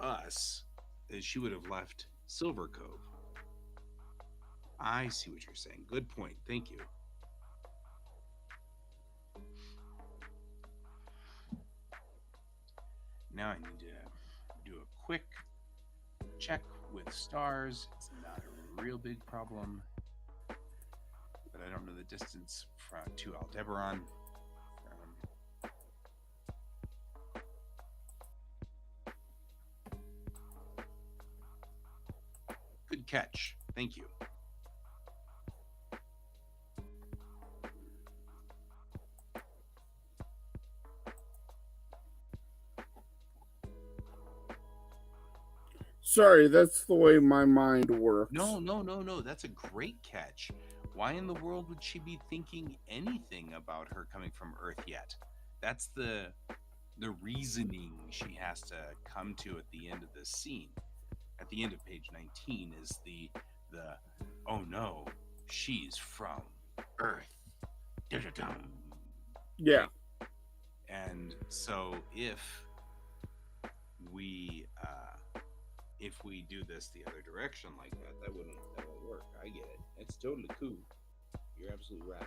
us, then she would have left Silver Cove. I see what you're saying. Good point. Thank you. Now I need to do a quick check with stars. It's not a real big problem, but I don't know the distance to Aldebaran. Good catch. Thank you. sorry, that's the way my mind works. No. That's a great catch. Why in the world would she be thinking anything about her coming from Earth yet? That's the reasoning she has to come to at the end of this scene. At the end of page 19 is the oh no, she's from Earth. Dum-dum-dum. Yeah. Right? And so if we do this the other direction like that, that won't work. I get it. It's totally cool. You're absolutely right.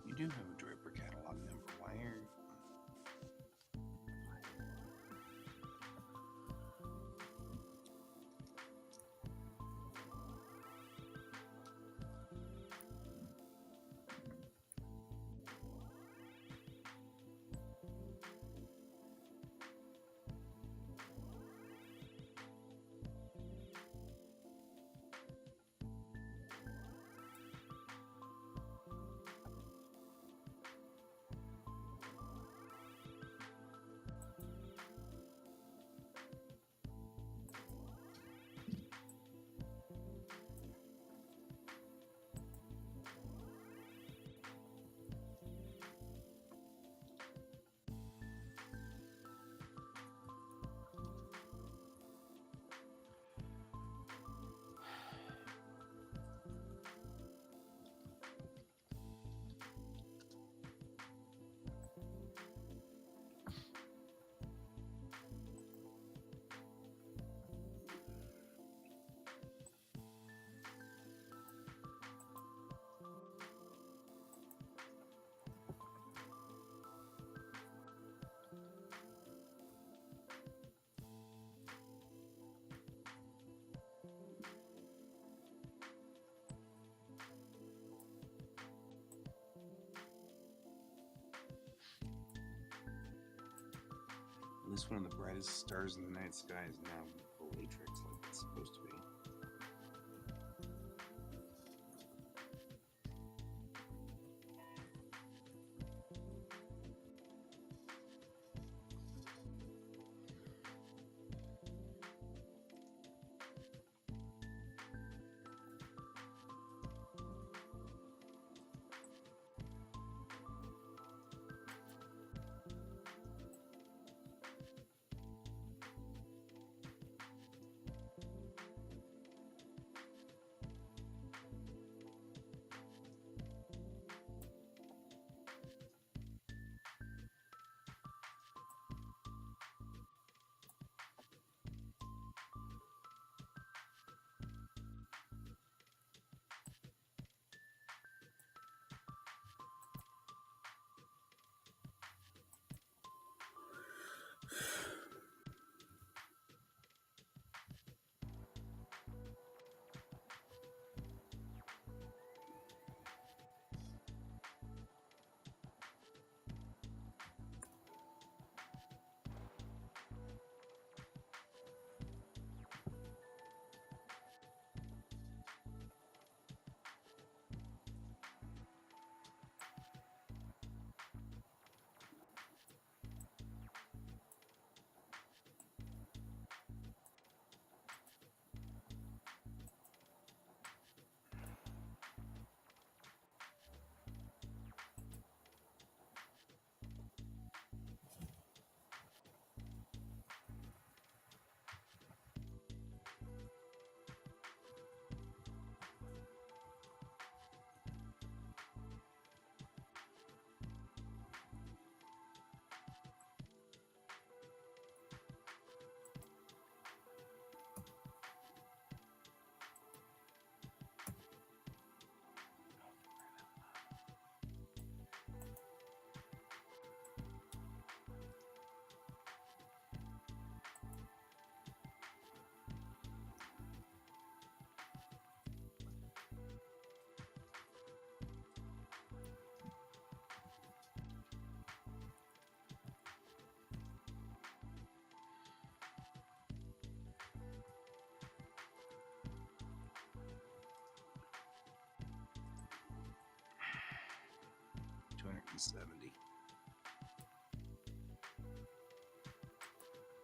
You do have a Draper catalog number. Why are least one of the brightest stars in the night sky is now bellatrix like it's supposed to be. $270.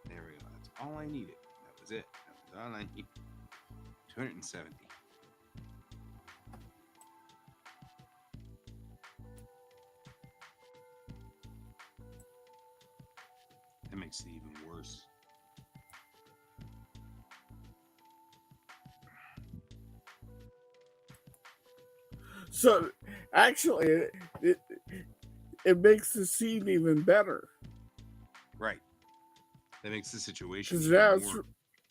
There we go. That's all I needed. That was it. That was all I needed. 270. That makes it even worse. So, actually, it makes the scene even better. Right. That makes the situation Because even now more it's,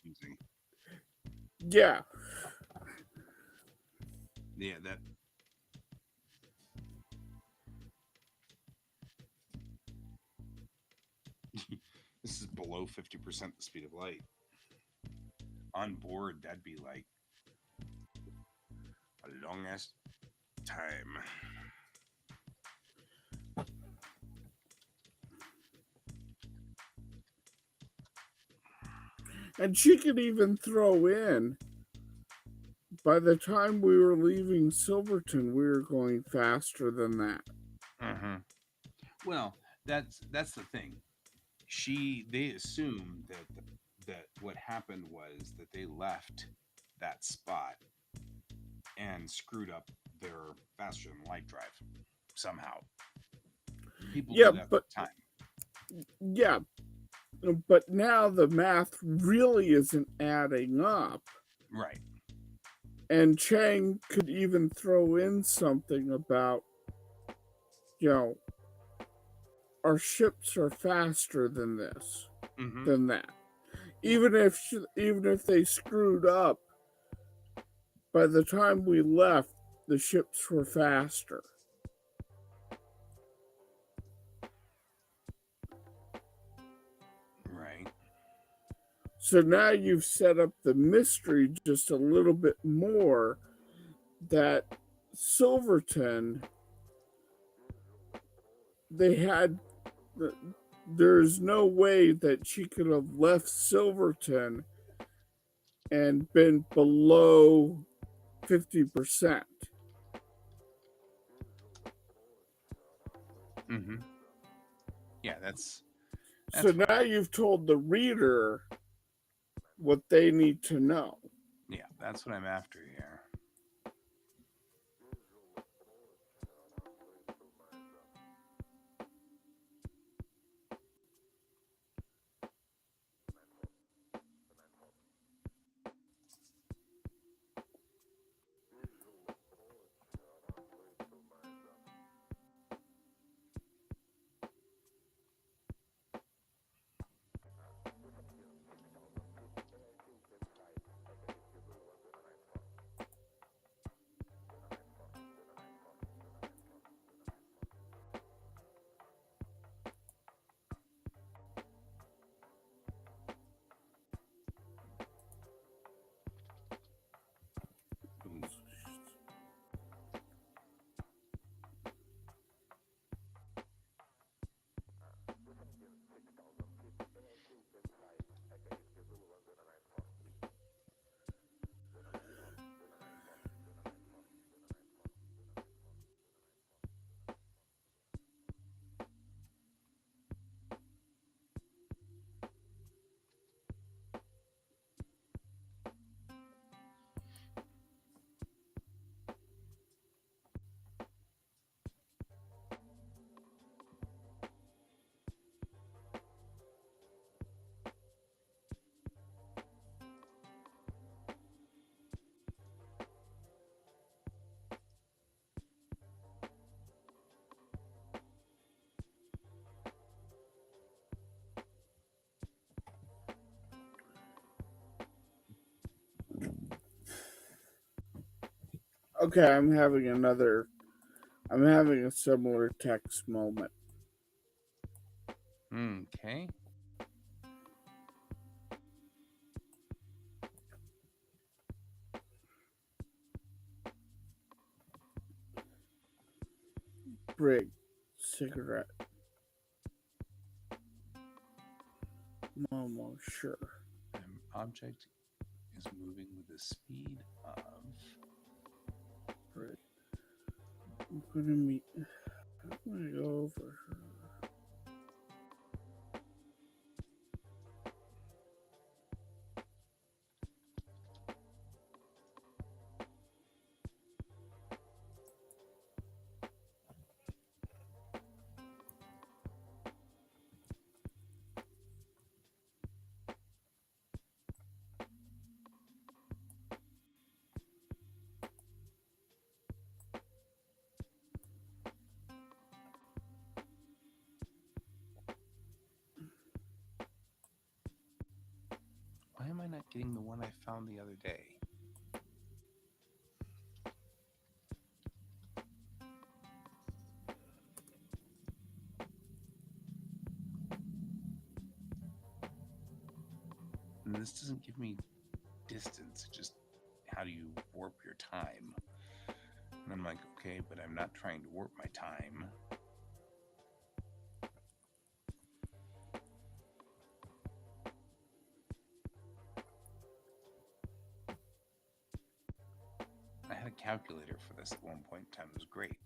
confusing. yeah. Yeah, that. This is below 50% the speed of light. On board, that'd be like a long ass time. And she could even throw in, by the time we were leaving Silverton, we were going faster than that. Mm-hmm. Well, that's the thing. They assumed that what happened was that they left that spot and screwed up their faster than light drive somehow. People Yeah, do that but all the time. yeah, but now the math really isn't adding up. Right. And Chang could even throw in something about, you know, our ships are faster than this, Mm-hmm. than that. Even if they screwed up, by the time we left, the ships were faster. Right. So now you've set up the mystery just a little bit more that Silverton, they had there's no way that she could have left Silverton and been below 50%. Mm-hmm. Yeah, that's So fine. now you've told the reader what they need to know. Yeah, that's what I'm after here. Okay, I'm having a similar text moment. Okay. Brig, cigarette, Momo, sure. An object is moving with the speed of. Brig. I'm gonna meet. I'm gonna go over her. Why am I not getting the one I found the other day? And this doesn't give me distance, just how do you warp your time? And I'm like, okay, but I'm not trying to warp my time. I had a calculator for this at one point in time. It was great.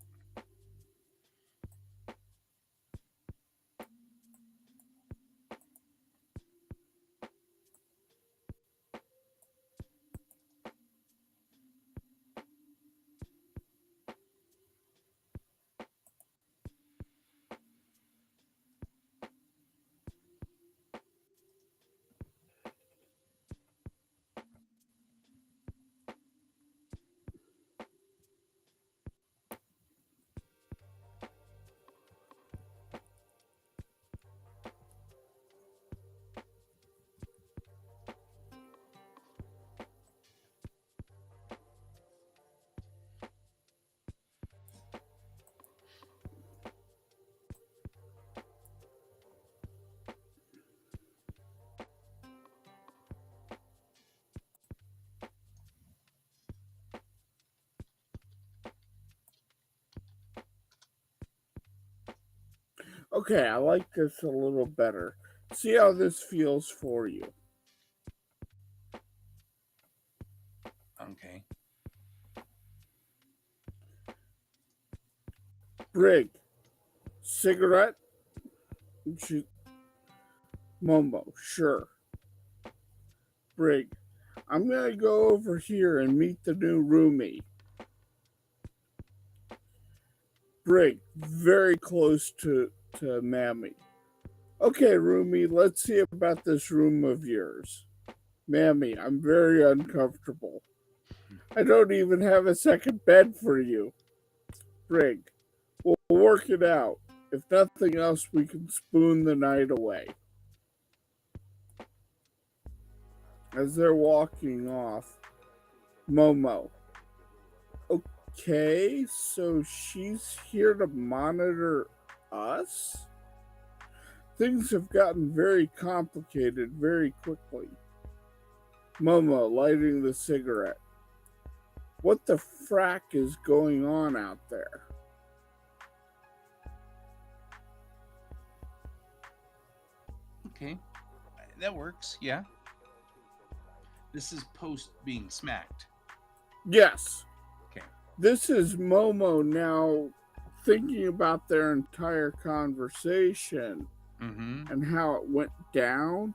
Okay, I like this a little better. See how this feels for you. Okay. Brig, cigarette? Momo, sure. Brig, I'm gonna go over here and meet the new roomie. Brig, very close to Mammy. Okay, roomie, let's see about this room of yours. Mammy, I'm very uncomfortable. I don't even have a second bed for you. Brig, we'll work it out. If nothing else, we can spoon the night away. As they're walking off, Momo. Okay, so she's here to monitor us? Things have gotten very complicated very quickly. Momo lighting the cigarette. What the frack is going on out there? Okay. That works. Yeah. This is post being smacked. Yes. Okay. This is Momo now thinking about their entire conversation and how it went down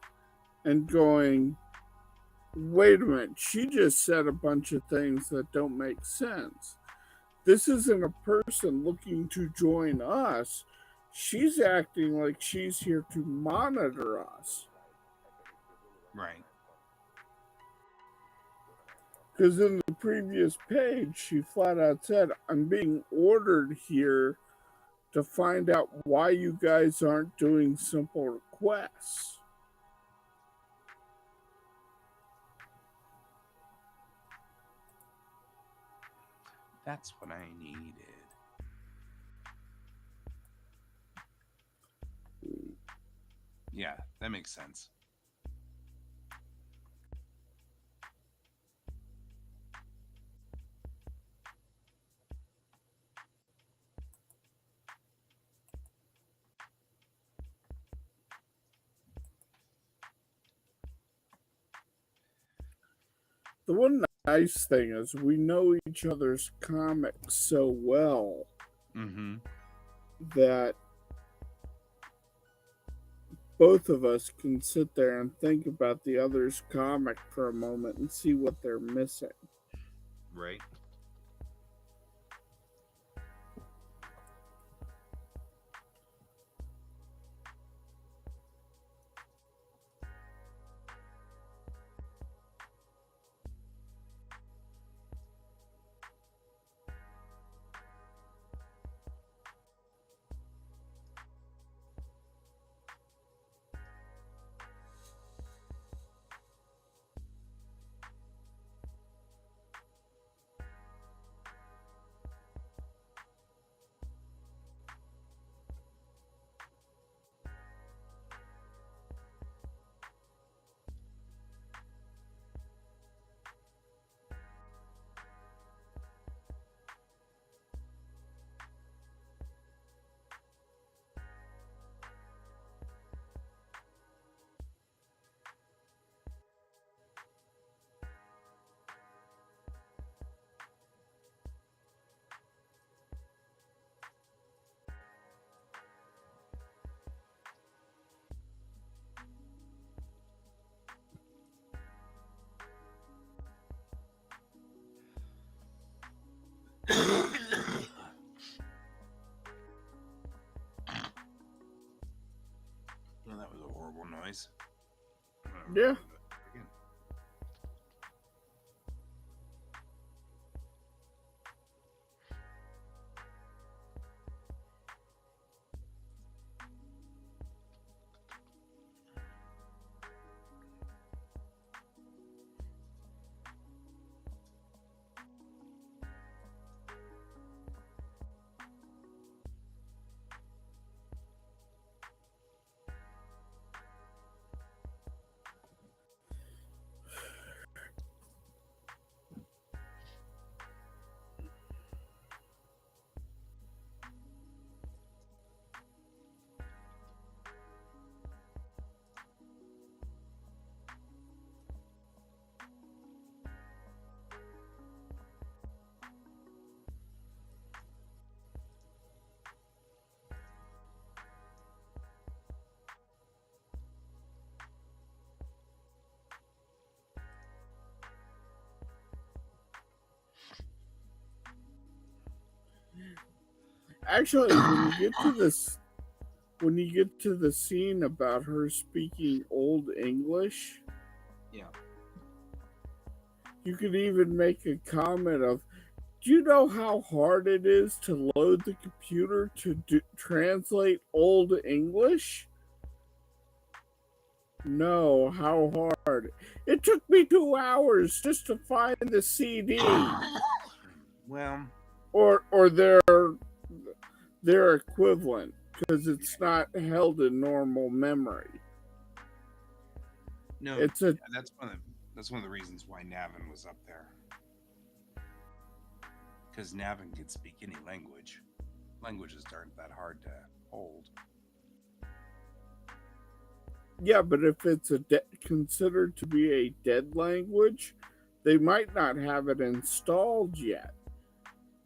and going, wait a minute, she just said a bunch of things that don't make sense. This isn't a person looking to join us. She's acting like she's here to monitor us. Right. Because in the previous page, she flat out said, I'm being ordered here to find out why you guys aren't doing simple requests. That's what I needed. Yeah, that makes sense. The one nice thing is we know each other's comics so well that both of us can sit there and think about the other's comic for a moment and see what they're missing. Right. Well, that was a horrible noise. Yeah. Actually, when you get to the scene about her speaking Old English, Yeah. you could even make a comment of, do you know how hard it is to load the computer to translate Old English? No, how hard? It took me 2 hours just to find the CD Well, or their equivalent because it's not held in normal memory. no, It's a that's one of the reasons why Navin was up there. Because Navin can speak any language. Languages aren't that hard to hold. yeah, but if it's considered to be a dead language, they might not have it installed yet.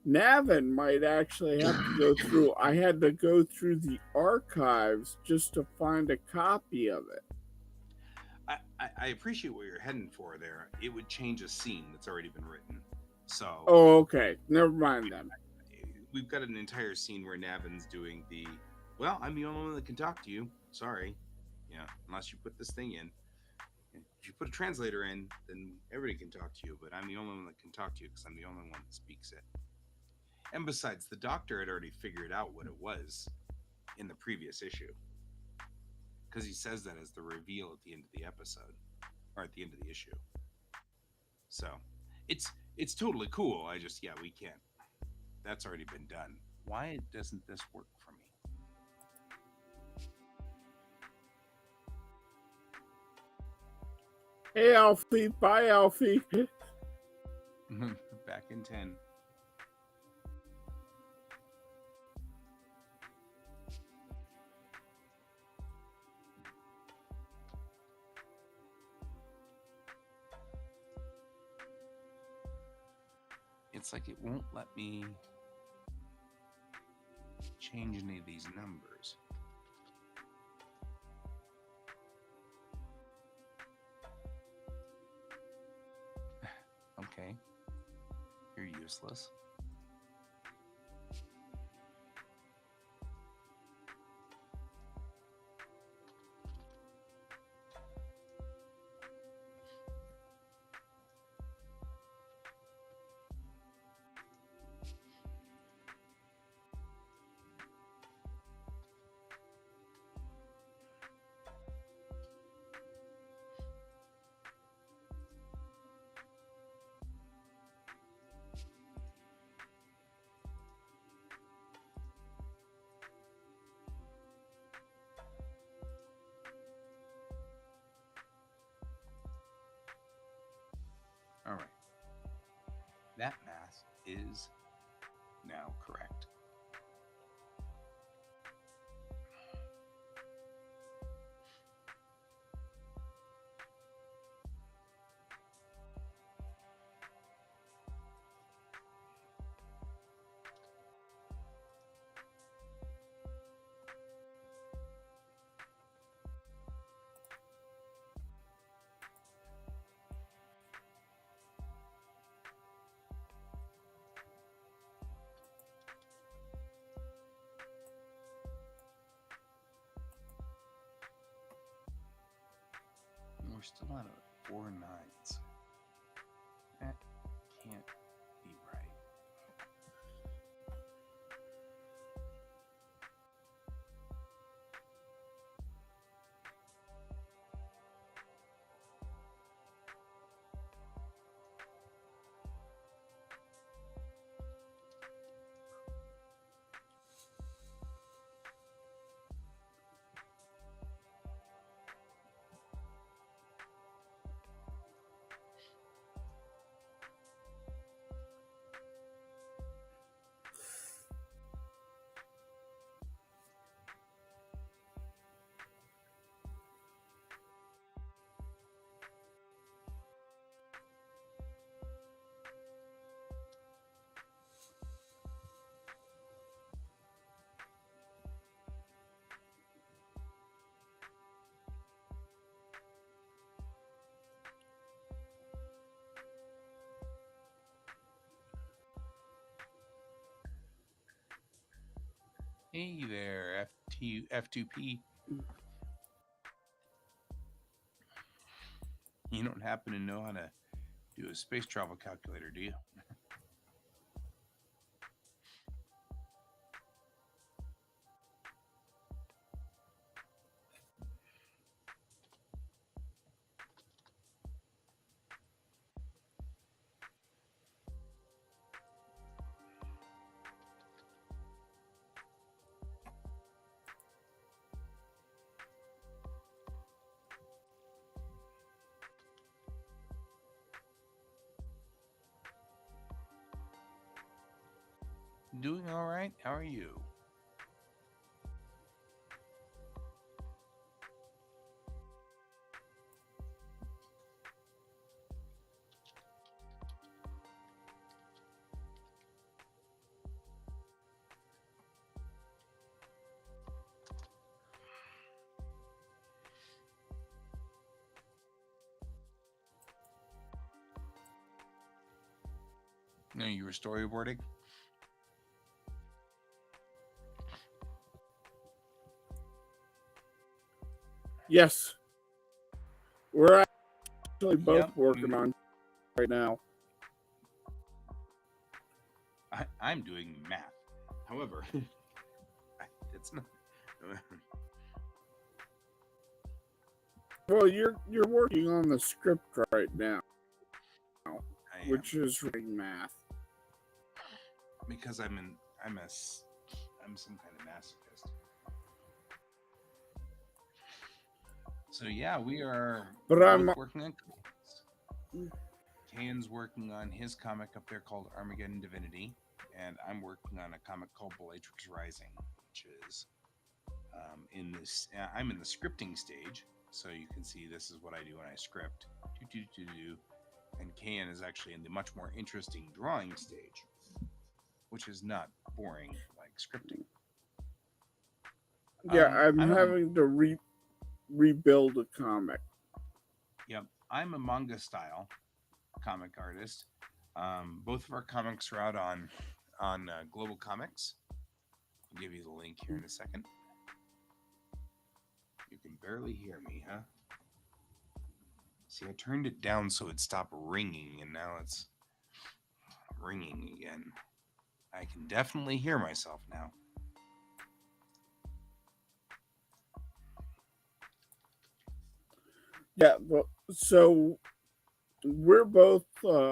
Navin might actually have to go through. I had to go through the archives just to find a copy of it. I appreciate what you're heading for there. It would change a scene that's already been written. So. Oh, okay. Never mind then. We've got an entire scene where Navin's doing the, well, I'm the only one that can talk to you. Sorry. Yeah, unless you put this thing in. If you put a translator in, then everybody can talk to you, but I'm the only one that can talk to you because I'm the only one that speaks it. And besides, the doctor had already figured out what it was in the previous issue. Because he says that as the reveal at the end of the episode, or at the end of the issue. So, it's totally cool. We can't. That's already been done. Why doesn't this work for me? Hey, Alfie. Bye, Alfie. Back in 10. It's like it won't let me change any of these numbers. Okay. You're useless. All right. That math is now correct. We're still at 4 nines. That can't be right. Hey there, F2P. You don't happen to know how to do a space travel calculator, do you? Doing all right. How are you? No, you were storyboarding? Yes, we're actually both Yep. working on right now. I'm doing math. However, it's not. Well, you're working on the script right now, I am, which is reading math. because I'm some kind of masochist. So yeah, we are But both I'm working on comics. Kane's working on his comic up there called Armageddon Divinity, and I'm working on a comic called Bellatrix Rising, which is in this. I'm in the scripting stage, so you can see this is what I do when I script. And Kane is actually in the much more interesting drawing stage, which is not boring like scripting. yeah, I'm I'm a having to rebuild a comic. Yep, I'm a manga style comic artist. Both of our comics are out on Global Comics. I'll give you the link here in a second. You can barely hear me, huh? See, I turned it down so it stopped ringing, and now it's ringing again. I can definitely hear myself now. Yeah, well, so we're both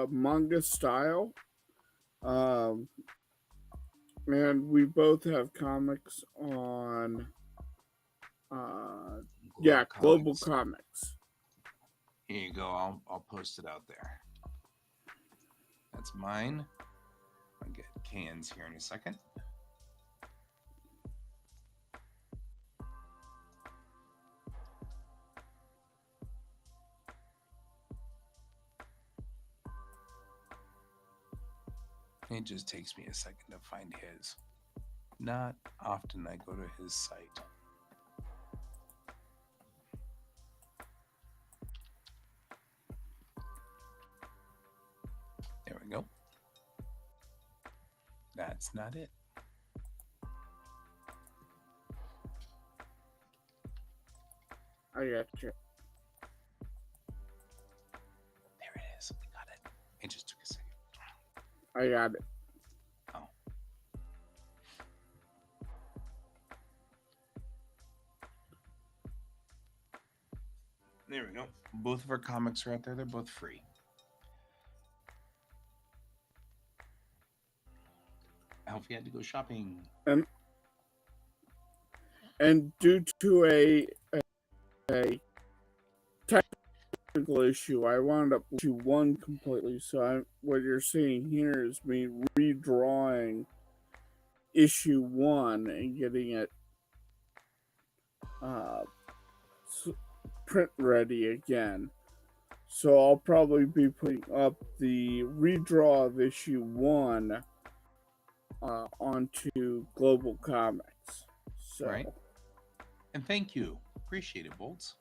manga style, um, and we both have comics on, Global Comics. Here you go. I'll post it out there. That's mine. I'll get cans here in a second. It just takes me a second to find his. Not often I go to his site. There we go. That's not it. I got you. There it is. I got it. It just took a second. I got it. Oh. There we go. Both of our comics are out there. They're both free. Alfie had to go shopping. And due to a technical issue, I wound up to one completely. So what you're seeing here is me redrawing issue 1 and getting it uh, print ready again. So I'll probably be putting up the redraw of issue 1 onto Global Comics. So. Right. And thank you. Appreciate it, Bolts.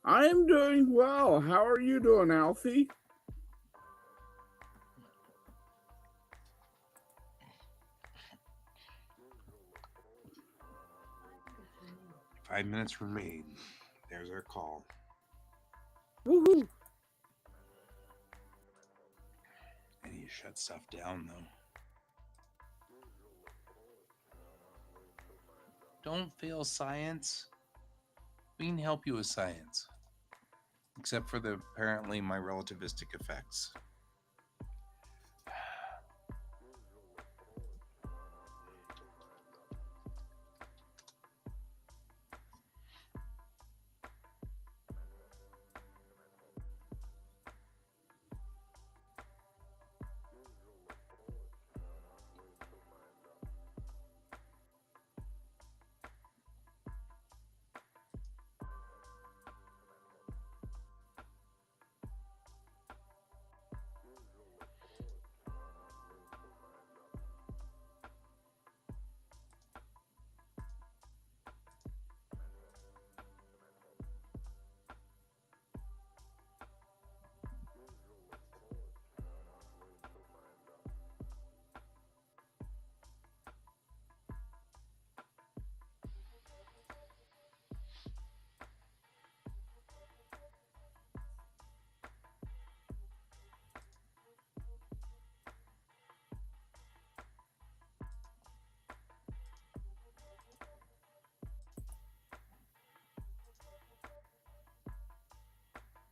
I am doing well. How are you doing, Alfie? 5 minutes remain. There's our call. Woohoo! I need to shut stuff down, though. Don't fail science. We can help you with science. Except for apparently my relativistic effects.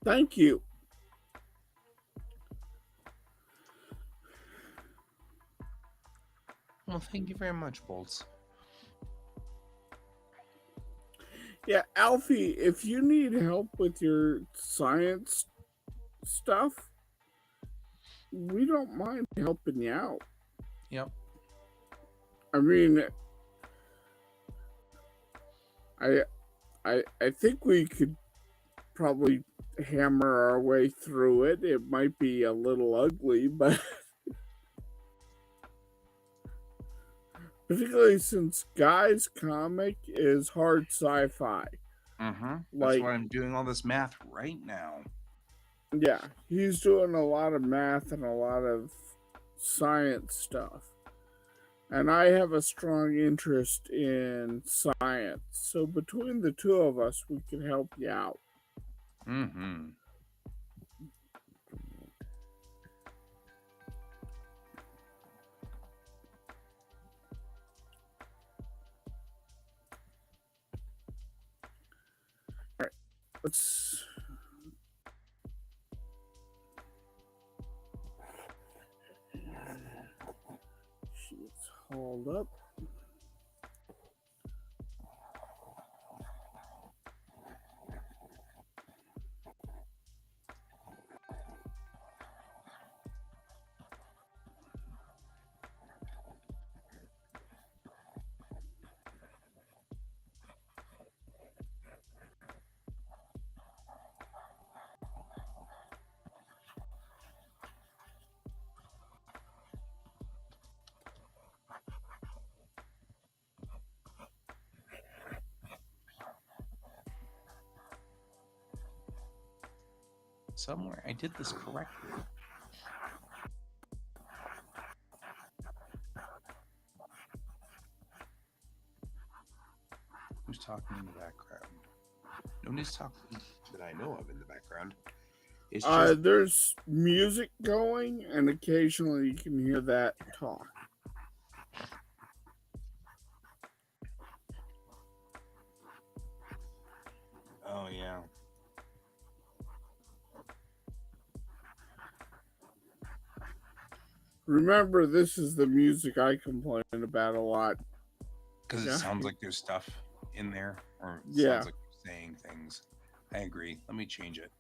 Thank you. Well, thank you very much, Bolts. Yeah, Alfie, if you need help with your science stuff, we don't mind helping you out. Yep. I mean, I think we could probably hammer our way through it. It might be a little ugly, but particularly since Guy's comic is hard sci-fi. Mm-hmm. That's Like, why I'm doing all this math right now. yeah, he's doing a lot of math and a lot of science stuff. And I have a strong interest in science. So between the two of us, we can help you out. Mm-hmm. All right, let's... She's hauled up. Somewhere I did this correctly. Who's talking in the background? Nobody's talking that I know of in the background. It's just There's music going, and occasionally you can hear that talk. oh yeah. Remember, this is the music I complain about a lot. Because it Yeah. sounds like there's stuff in there, or it Yeah. sounds like you're saying things. I agree. Let me change it.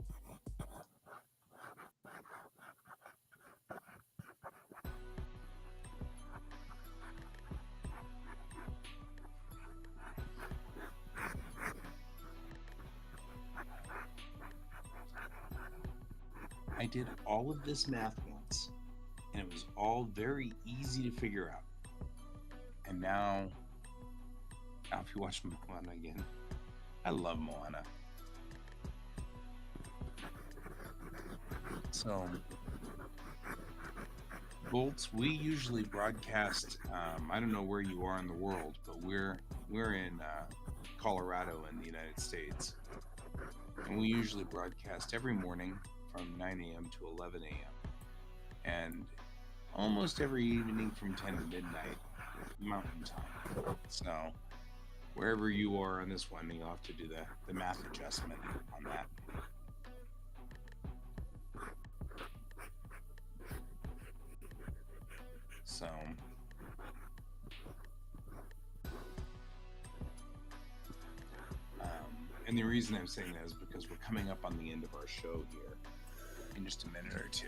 I did all of this math once, and it was all very easy to figure out. And now if you watch Moana again, I love Moana. So, Bolts, we usually broadcast. I don't know where you are in the world, but we're in Colorado in the United States. And we usually broadcast every morning from 9 a.m. to 11 a.m. and almost every evening from 10 to midnight Mountain Time. So wherever you are on this one, you'll have to do the math adjustment on that. So and the reason I'm saying that is because we're coming up on the end of our show here in just a minute or two.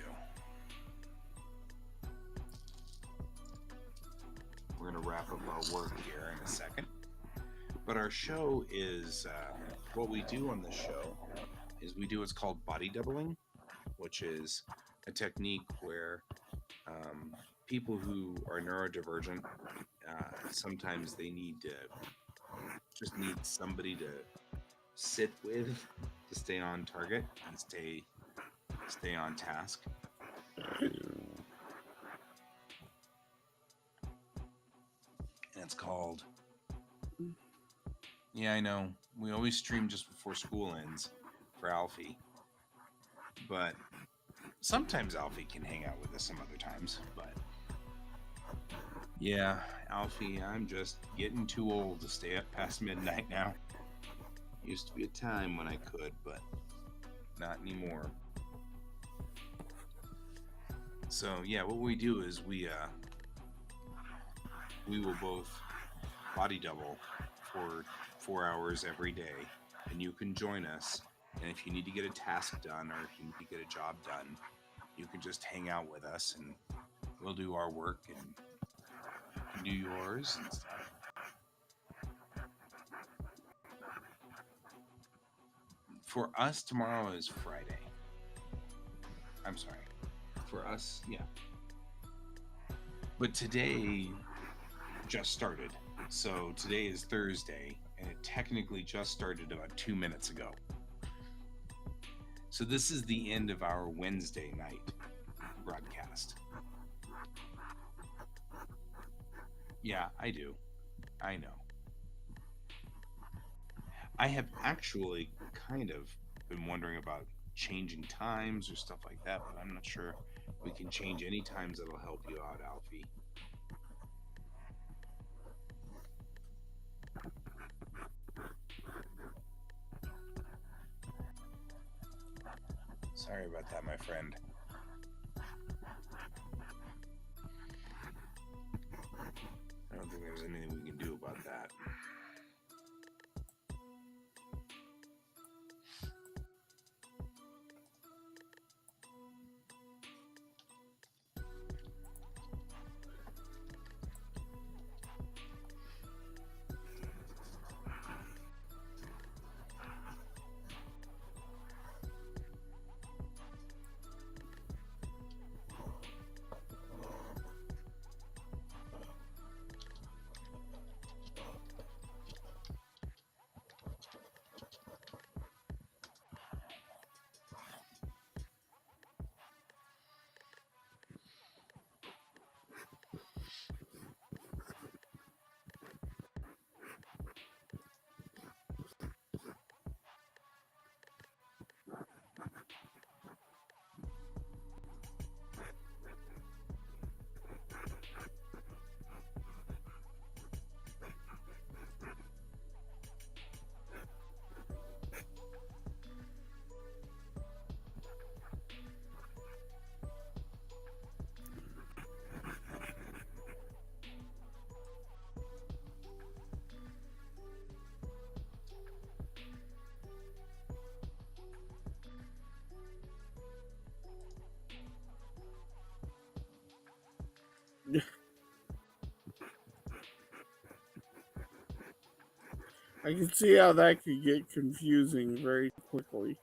We're going to wrap up our work here in a second. But our show is, what we do on the show is we do what's called body doubling, which is a technique where people who are neurodivergent, sometimes they need somebody to sit with to stay on target and stay on task. And it's called, yeah, I know, we always stream just before school ends for Alfie, but sometimes Alfie can hang out with us some other times. But yeah, Alfie, I'm just getting too old to stay up past midnight now. Used to be a time when I could, but not anymore. So yeah, what we do is we will both body double for 4 hours every day, and you can join us. And if you need to get a task done, or if you need to get a job done, you can just hang out with us, and we'll do our work, and you can do yours and stuff. For us, tomorrow is Friday. I'm sorry. For us, yeah. But today just started. So today is Thursday, and it technically just started about 2 minutes ago. So this is the end of our Wednesday night broadcast. Yeah, I do. I know. I have actually kind of been wondering about changing times or stuff like that, but I'm not sure we can change any times that'll help you out, Alfie. Sorry about that, my friend. I don't think there's anything we can do about that. I can see how that could get confusing very quickly.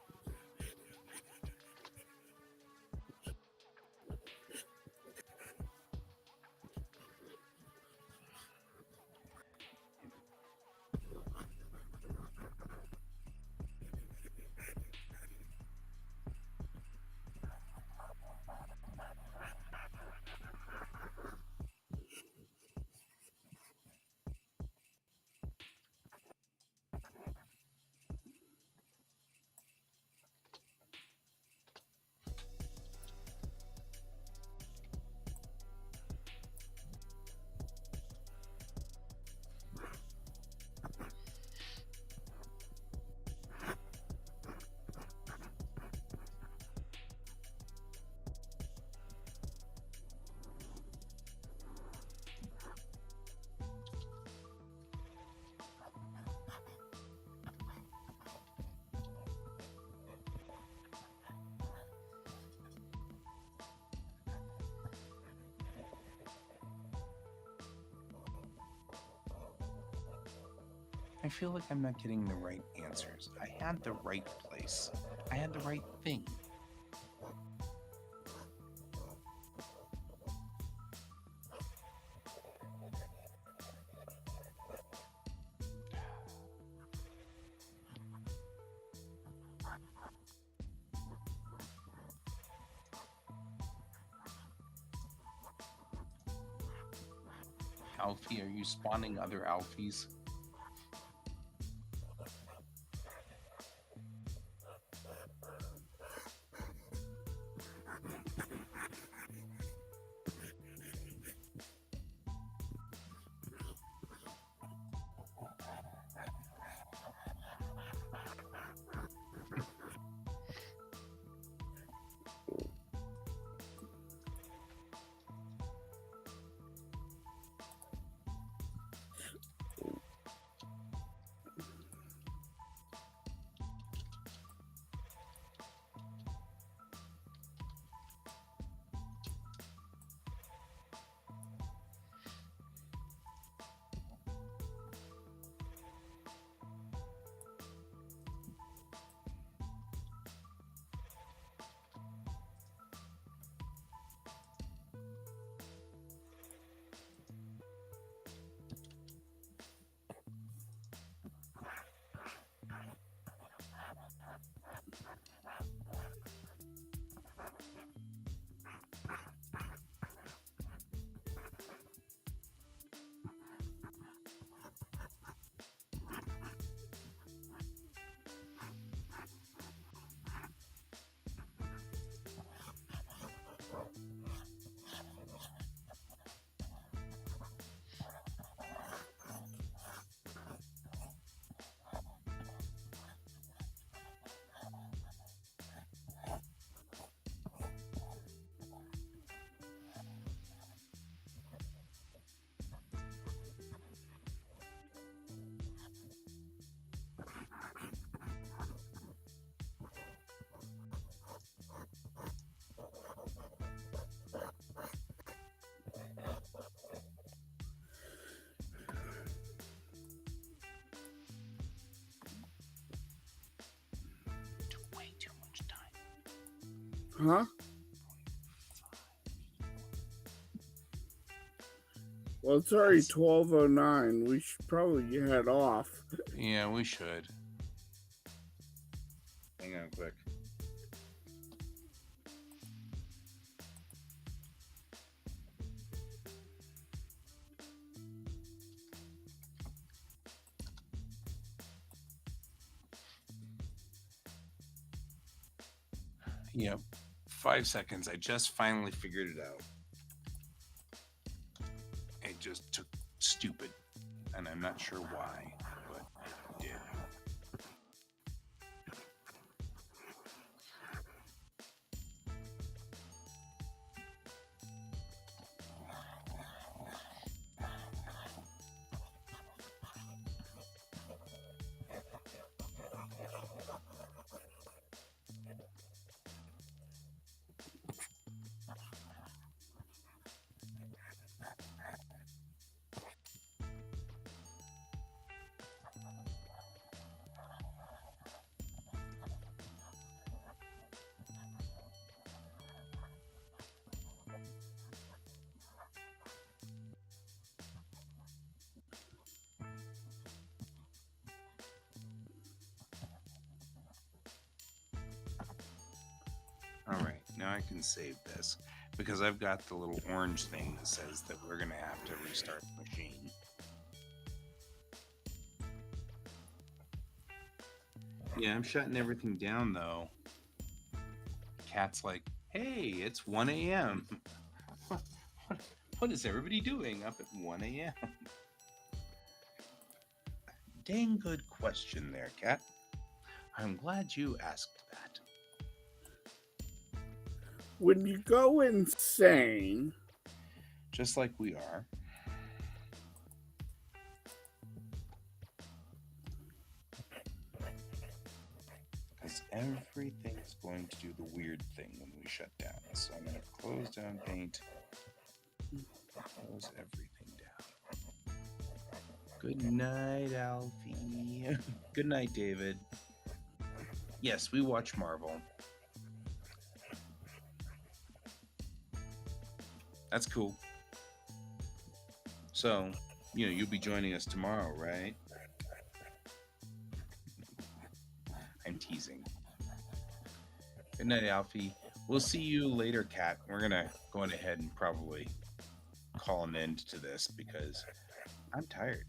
I feel like I'm not getting the right answers. I had the right place. I had the right thing. Alfie, are you spawning other Alfies? Way too much time. Huh? Well, it's already 12:09. We should probably head off. Yeah, we should. Hang on quick. Yep. 5 seconds. I just finally figured it out. It just took stupid. And I'm not sure why, but it did. All right, now I can save this because I've got the little orange thing that says that we're going to have to restart the machine. Yeah, I'm shutting everything down though. Cat's like, hey, it's 1 a.m. What is everybody doing up at 1 a.m.? Dang good question there, Cat. I'm glad you asked that. When you go insane, just like we are, because everything's going to do the weird thing when we shut down. So I'm going to close down Paint, close everything down. Good night, Alfie. Good night, David. Yes, we watch Marvel. That's cool. So, you'll be joining us tomorrow, right? I'm teasing. Good night, Alfie. We'll see you later, Kat. We're going to go on ahead and probably call an end to this because I'm tired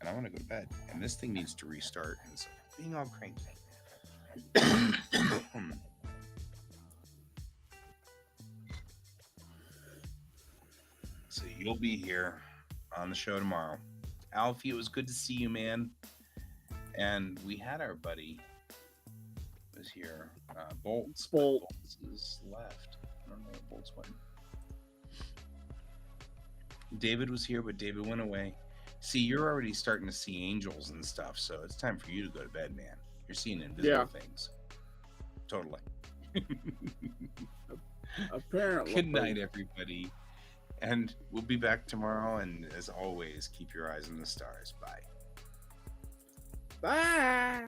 and I want to go to bed. And this thing needs to restart. And it's being all cranky. So you'll be here on the show tomorrow. Alfie, it was good to see you, man. And we had our buddy was here, Bolts. Bolts is left. I don't know where Bolts went. David was here, but David went away. See, you're already starting to see angels and stuff, so it's time for you to go to bed, man. You're seeing invisible things. Totally. Apparently. Good night, everybody. And we'll be back tomorrow. And as always, keep your eyes on the stars. Bye. Bye.